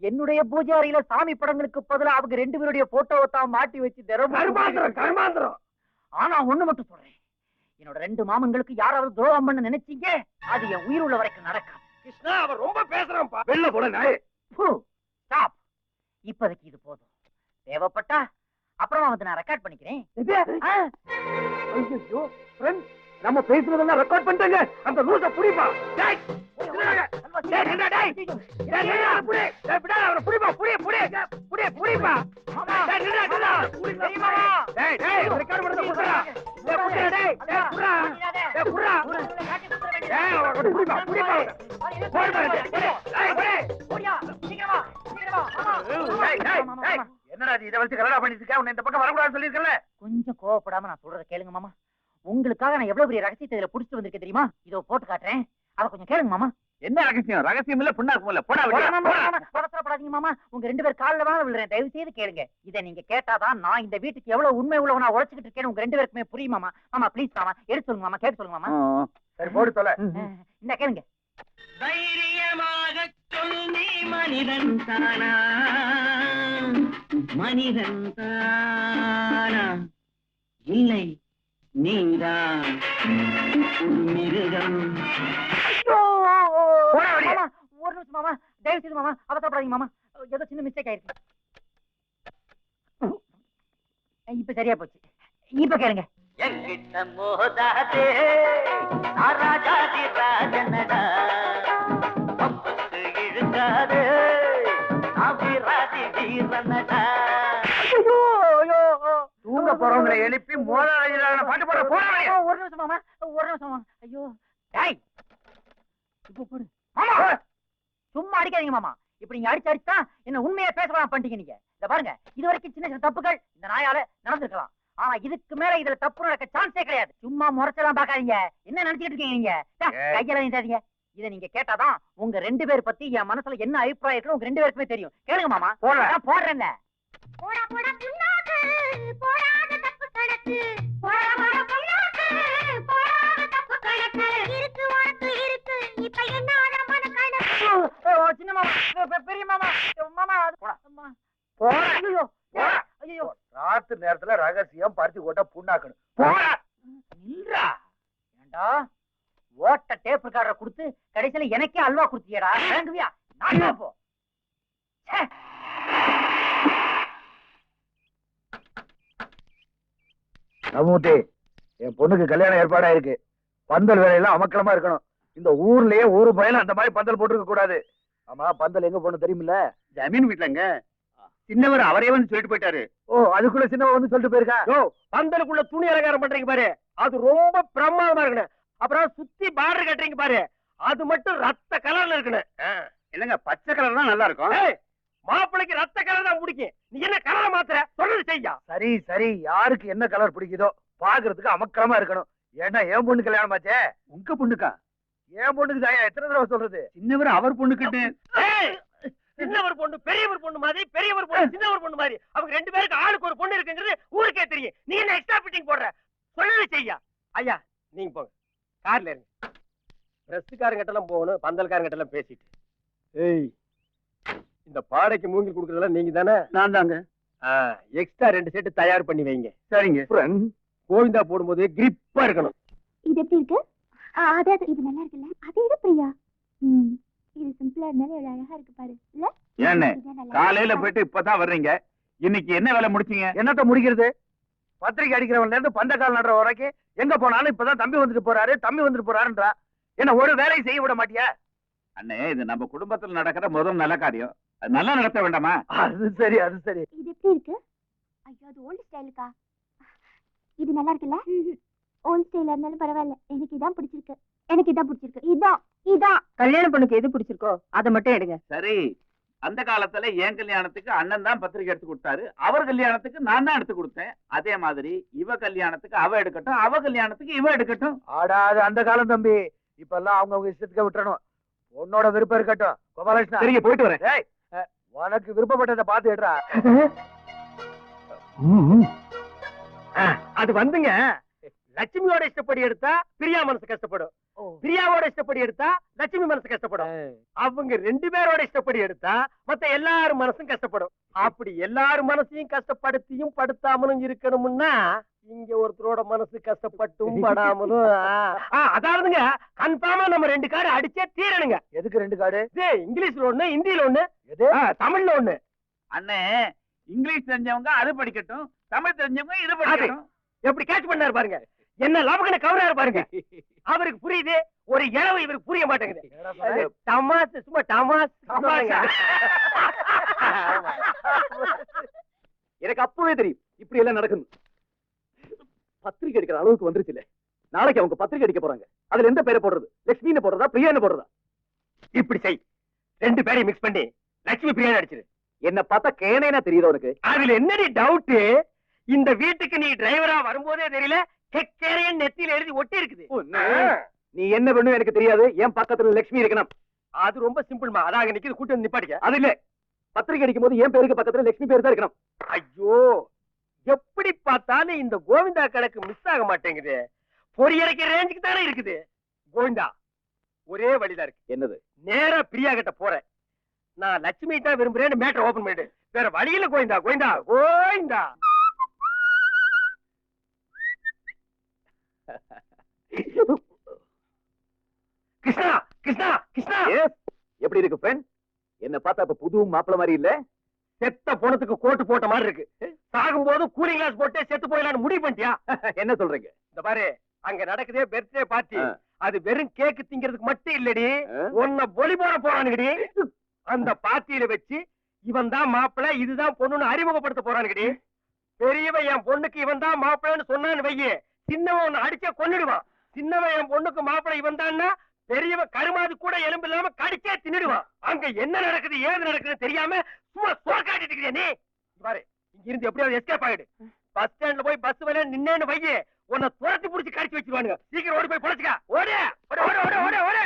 என்னுடைய பூஜை அறையில சாமி படங்களுக்கு பதிலா அவங்க 2 பேருடைய போட்டோவை தான் மாட்டி வச்சு கர்மாந்திரம். ஆனா ஒண்ணு மட்டும் சொல்றேன், என்னோட 2 மாமன்களுக்கு யாராவது துரோகம் பண்ண நினைச்சீங்க, அது என் உயிர் உள்ள வரைக்கும் நடக்காது. கிருஷ்ணா, அவன் ரொம்ப பேசுறான்ப்பா. வெளில போட நாயே. ஸ்டாப். இப்போதைக்கு இது போதும். தேவைப்பட்டா அப்புறமா வந்து நான் ரெக்கார்ட் பண்ணிக்கிறேன். ஐயோ ஃப்ரெண்ட், நம்ம பேசுறதெல்லாம் ரெக்கார்ட் பண்ணிட்டாங்க. அந்த லூச புடிப்பா. டேய், என்னடா இதை வச்சு கலடா பண்ணிட்டு இருக்க? உன்னை இந்த பக்கம் வரக்கூடாதுன்னு சொல்லிருக்கல. கொஞ்சம் கோவப்படாம நான் சொல்றத கேளுங்க மாமா. உங்களுக்காக நான் எவ்வளவு பெரிய ரகசியத்தை இதுல புடிச்சிட்டு வந்திருக்கேன் தெரியுமா? இதோ போட்டு காட்டுறேன், அத கொஞ்சம் கேளுங்க மாமா. என்ன ரகசியம்? ரகசியம் இல்ல, புண்ணாக்கு இல்ல. போடா பதற்றப்படாதீங்க மாமா. உங்க 2 பேர் கால்ல தான் விழுறேன், தயவு செய்து கேளுங்க. இதை நீங்க கேட்டாதான் நான் இந்த வீட்டுக்கு எவ்வளவு உண்மை உள்ளவனா உழைச்சிட்டு இருக்கேன்னு உங்க 2 பேருக்குமே புரியும் மாமா. மாமா ப்ளீஸ் மாமா, எடுத்து சொல்லுங்க மாமா, கேட்டு சொல்லுங்க மாமா. சரி, போடு சொல்ல. இந்த கேளுங்க. தைரியமாக சொல், நீ மனிதன் தானா? மனிதன் தானா? இல்லை நீதான் ஒரு மிருகம். போடா வெளியே. மாமா, ஒரு நிமிஷம் மாமா, தயவு செய்து மாமா அவசரப்படாதீங்க மாமா, ஏதோ சின்ன மிஸ்டேக் ஆயிருக்கு. இப்ப சரியா போச்சு. இப்ப கேளுங்க. எங்கிட்ட மோதாதே நான் ராஜாதி ராஜனடா, பம்புக்கு இழுக்காதே நான் வீராதி வீரனடா. தூங்க போறவங்களை எழுப்பி மோதாத பாட்டு போட போட ஒரு நிமிஷம் மாமா, ஒரு நிமிஷம் மாமா. ஐயோ டேய், இப்ப போடு மாமா. சும்மா அடிக்காதீங்க மாமா. இப்ப நீங்க அடிச்சு அடிச்சா என்ன உண்மையா பேசலாம் பண்ணிட்டீங்க நீங்க. இத பாருங்க, இது வரைக்கும் சின்ன சின்ன தப்புகள் இந்த நாயால நடந்திருக்கலாம். ஆனா இதுக்கு மேல இதுல தப்பு நடக்க சான்ஸே கிடையாது. சும்மா முறைச்சலாம் பாக்காதீங்க. என்ன நினைச்சிட்டு இருக்கீங்க நீங்க? கையெல்லாம் நீட்டாதீங்க. இத நீங்க கேட்டாதான் உங்க 2 பேர் பத்தி என் மனசுல என்ன அபிப்பிராயம் இருக்குன்னு உங்க 2 பேருக்குமே தெரியும். கேளுங்க மாமா. போடுறேன். போடா போடா புண்ணாக்கு, போடாத தப்பு கணக்கு. போடா போடா புண்ணாக்கு, போடாத தப்பு கணக்கு. இருக்கு உனக்கு இருக்கு, இப்ப என்னோட மனக்கணக்கு. சின்ன மாமா, பெரிய மாமா, மாமா போடா. போடா. ஐயோ ஐயோ, ராத்திரி நேரத்துல ரகசியம் பருத்தி கொட்ட புண்ணாக்கணும். போடா. நில்றா. ஏண்டா ஓட்ட டேப் ரெக்கார்டரை கொடுத்து கடைசியில எனக்கே அல்வா கொடுத்தியடா. வேண்டுவியா? நான் போ. ச்சே. நமுத்தி, என் பொண்ணுக்கு கல்யாணம் ஏற்பாடா இருக்கு. பந்தல் வேலையெல்லாம் அமக்கலமா இருக்கணும். இந்த ஊர்லயே ஒரு பயலும் அந்த மாதிரி பந்தல் போட்டுருக்க கூடாது. ஆமா, பந்தல் எங்க போன தெரியுமில்ல? ஜமீன் வீட்டுலங்க சின்னவர் அவரே வந்து சொல்லிட்டு போயிட்டாரு. ஓ, அதுக்குள்ள சின்னவ வந்து சொல்லிட்டு போயிருக்கா. யோ, பந்தலுக்குள்ள துணி அலங்காரம் பண்றீங்க பாரு, அது ரொம்ப பிரமாதமா இருக்கணும். அப்புறம் சுத்தி பார்டர் கட்டுறீங்க பாரு, அது மட்டும் ரத்த கலர்ல இருக்கணும். இல்லங்க பச்சை கலர் தான் நல்லா இருக்கும். ஏய், மாப்பிளைக்கு ரத்த கலர் தான் பிடிக்கும். நீ என்ன கலரை மாத்துற? சொல்றது செய்யா. சரி சரி, யாருக்கு என்ன கலர் பிடிக்குதோ பாக்குறதுக்கு அமக்கலமா இருக்கணும். ஏன்னா என் பொண்ணு கல்யாணம் ஆச்சே. உங்க பொண்ணுக்கா? என் பொண்ணுக்கு தாயா எத்தனை தடவை சொல்றது? சின்னவர் அவர் பொண்ணுக்கிட்டு ஏய், சின்னவர் பொண்ணு பெரியவர் பொண்ணு மாதிரி, பெரியவர் பொண்ணு சின்னவர் பொண்ணு மாதிரி, அவங்க 2 பேருக்கு ஆளுக்கு ஒரு பொண்ணு இருக்குங்கிறது ஊருக்கே தெரியும். நீ என்ன எக்ஸ்ட்ரா ஃபிட்டிங் போடுற? சொல்றது செய்யா. ஐயா நீங்க போங்க, கார்ல இருங்க. பிரஸ்காரங்கிட்ட எல்லாம் போகணும், பந்தல்காரங்கிட்ட எல்லாம் பேசிட்டு. ஏய், இந்த பாடைக்கு மூங்கில் கொடுக்கறதெல்லாம் நீங்க தானே? நான் தாங்க. எக்ஸ்ட்ரா 2 செட் தயார் பண்ணி வைங்க. சரிங்க. கோவிந்தா போடும்போது கிரிப்பா இருக்கணும். இது எப்படி இருக்கு? அது இது நல்லா இருக்குல்ல? அது இது பிரியா. இது சிம்பிளா இருந்தாலும் எவ்வளவு அழகா இருக்கு பாரு. இல்ல ஏன்னு இதுதான் நல்லா காலையில இருக்கு. போயிட்டு இப்பதான் வர்றீங்க. இன்னைக்கு என்ன வேலை முடிச்சீங்க? என்னத்த முடிக்கிறது? பத்திரிக்கை அடிக்கிறவன்ல இருந்து பந்தக்கால் நடுற வரைக்கும் எங்க போனாலும் இப்பதான் தம்பி வந்துட்டு போறாருன்றா. என்ன ஒரு வேலையை செய்ய விட மாட்டியா? அண்ணே, இது நம்ம குடும்பத்துல நடக்கிற முதல் நல்ல காரியம். அது நல்லா நடத்த வேண்டாமா? அது சரி, அது சரி. இது எப்படி இருக்கு? ஐயோ, அது ஓல்ட் ஸ்டைலுக்கா. இது நல்லா இருக்குல்ல? ஓல்ட் ஸ்டைலா இருந்தாலும் பரவாயில்ல, எனக்கு இதான் பிடிச்சிருக்கு. இதான் கல்யாண பொண்ணுக்கு எது பிடிச்சிருக்கோ அதை மட்டும் எடுங்க. சரி, அந்த காலத்துல என் கல்யாணத்துக்கு அண்ணன் தான் பத்திரிக்கை எடுத்து கொடுத்தாரு. அவர் கல்யாணத்துக்கு நான் தான் எடுத்து கொடுத்தேன். அதே மாதிரி இவ கல்யாணத்துக்கு அவ எடுக்கட்டும், அவ கல்யாணத்துக்கு இவ எடுக்கட்டும். ஆடா, அது அந்த காலம் தம்பி. இப்ப எல்லாம் அவங்க இஷ்டத்துக்கு விட்டுறணும். உன்னோட விருப்பம் இருக்கட்டும். கோபாலகிருஷ்ணா, சரிங்க, போயிட்டு வரேன். ஏய், உனக்கு விருப்பப்பட்டதை பார்த்து எடுறா. அது வந்துங்க, லட்சுமியோட இஷ்டப்படி எடுத்தா பிரியா மனசு கஷ்டப்படும், பிரியாவோட இஷ்டப்படி எடுத்தா லட்சுமி மனசு கஷ்டப்படும். அவங்க 2 பேரோட இஷ்டப்படி எடுத்தா மத்த எல்லாரும் மனசும் கஷ்டப்படும். அப்படி எல்லாரும் மனசையும் கஷ்டப்படுத்தியும் படுத்தாமலும் இருக்கணும்னா இங்க ஒருத்தரோட மனசு கஷ்டப்பட்டும் படாமலும் அதாவதுங்க கன்ஃபார்மா நம்ம 2 கார்டு அடிச்சே தீரணுங்க. எதுக்கு 2 கார்டு? இங்கிலீஷ்ல ஒண்ணு, ஹிந்தியில ஒண்ணு, எது? தமிழ்ல ஒண்ணு. அண்ணே, இங்கிலீஷ் தெரிஞ்சவங்க அது படிக்கட்டும், தமிழ் தெரிஞ்சவங்க இது படிக்கட்டும். எப்படி கேட்ச் பண்ணாரு பாருங்க, என்ன லாபகன கவராரு பாருங்க. அவருக்கு புரியுது, ஒரு இளவு இவருக்கு புரிய மாட்டேங்குது. தமாஸ், சும்மா தமாஸ். எனக்கு அப்பவே தெரியும் இப்படி எல்லாம் நடக்கும். பத்திரிக்கை அடிக்கிற அளவுக்கு வந்துருச்சு இல்ல. நாளைக்கு அவங்க பத்திரிக்கை அடிக்க போறாங்க. அதுல எந்த பேரை போடுறது? லட்சுமின்னு போடுறதா, பிரியான்னு போடுறதா? இப்படி செய், 2 பேரையும் மிக்ஸ் பண்ணி லட்சுமி பிரியாணி அடிச்சிரு. என்ன பார்த்தா கேனேனா தெரியுது உனக்கு? அதுல என்னடி டவுட்? இந்த வீட்டுக்கு நீ டிரைவரா வரும்போதே தெரியல, கெக்கேரியன் நெத்தியில எழுதி ஒட்டி இருக்குது. நீ என்ன பண்ணு எனக்கு தெரியாது. என் பக்கத்துல லட்சுமி இருக்கணும். அது ரொம்ப சிம்பிள்மா. அதாக நிக்குது, கூட்டு வந்து நிப்பாட்டிக்க. அது இல்ல, பத்திரிக்கை அடிக்கும் போது என் பேருக்கு பக்கத்துல லட்சுமி பேர் தான் இருக்கணும். ஐயோ, எப்படி பார்த்தாலும் இந்த கோவிந்தா கணக்கு மிஸ் ஆக மாட்டேங்குது. பொரியரைக்கிற ரேஞ்சுக்கு தானே இருக்குது. கோவிந்தா, ஒரே வழிதான் இருக்கு. என்னது? நேரா பிரியா கிட்ட போறேன். நான் லட்சுமி தான் விரும்புறேன்னு மேட்டர் ஓபன் பண்ணிடு. வேற வழியில கோவிந்தா, கோவிந்தா, கோவிந்தா. கிருஷ்ணா கிருஷ்ணா கிருஷ்ணா Yes. எப்படி இருக்கு ஃப்ரெண்ட்? என்ன பார்த்தா இப்ப புது மாப்பிள மாதிரி இல்ல? செத்த பொணத்துக்கு கோட்டு போட்ட மாதிரி இருக்கு. சாகும்போது கூலிங் கிளாஸ் போட்டே செத்து போயிடலாம்னு முடிவு பண்ணிட்டியா? என்ன சொல்றீங்க? இந்த பாரு, அங்க நடக்குதே பர்த்டே பார்ட்டி. ஆ. அது வெறும் கேக் திங்கிறதுக்கு மட்டும் இல்லடி, ஆ? உன்னை பொலி போட போறானுங்கடி. அந்த பார்ட்டியில வச்சு இவன் தான் மாப்பிள்ளை, இதுதான் பொண்ணுன்னு அறிமுகப்படுத்த போறானுங்கடி. பெரியவன் என் பொண்ணுக்கு இவன் தான் மாப்பிள்ளைன்னு சொன்னான்னு வையே, சின்னவன் உன்னை அடிச்சே கொன்னுடுவான். சின்னவன் என் பொண்ணுக்கு மாப்பிள்ளை இவன் தான்னா பெரியவன் கருமாது கூட எலும்பு இல்லாம கடிச்சே தின்னுடுவான். அங்க என்ன நடக்குது ஏது நடக்குதுன்னு தெரியாம சும்மா சோக்காட்டிட்டு இருக்கிறியா நீ? இங்க பாரு, இங்க இருந்து எப்படியாவது எஸ்கேப் ஆயிடு. பஸ் ஸ்டாண்ட்ல போய் பஸ் வேலை நின்னேன்னு வையே, உன்னை துரத்தி புடிச்சு கடிச்சு வச்சிருவானுங்க. சீக்கிரம் ஓடி போய் பொழைச்சுக்க. ஓடு ஓடு ஓடு ஓடு ஓடு ஓடு.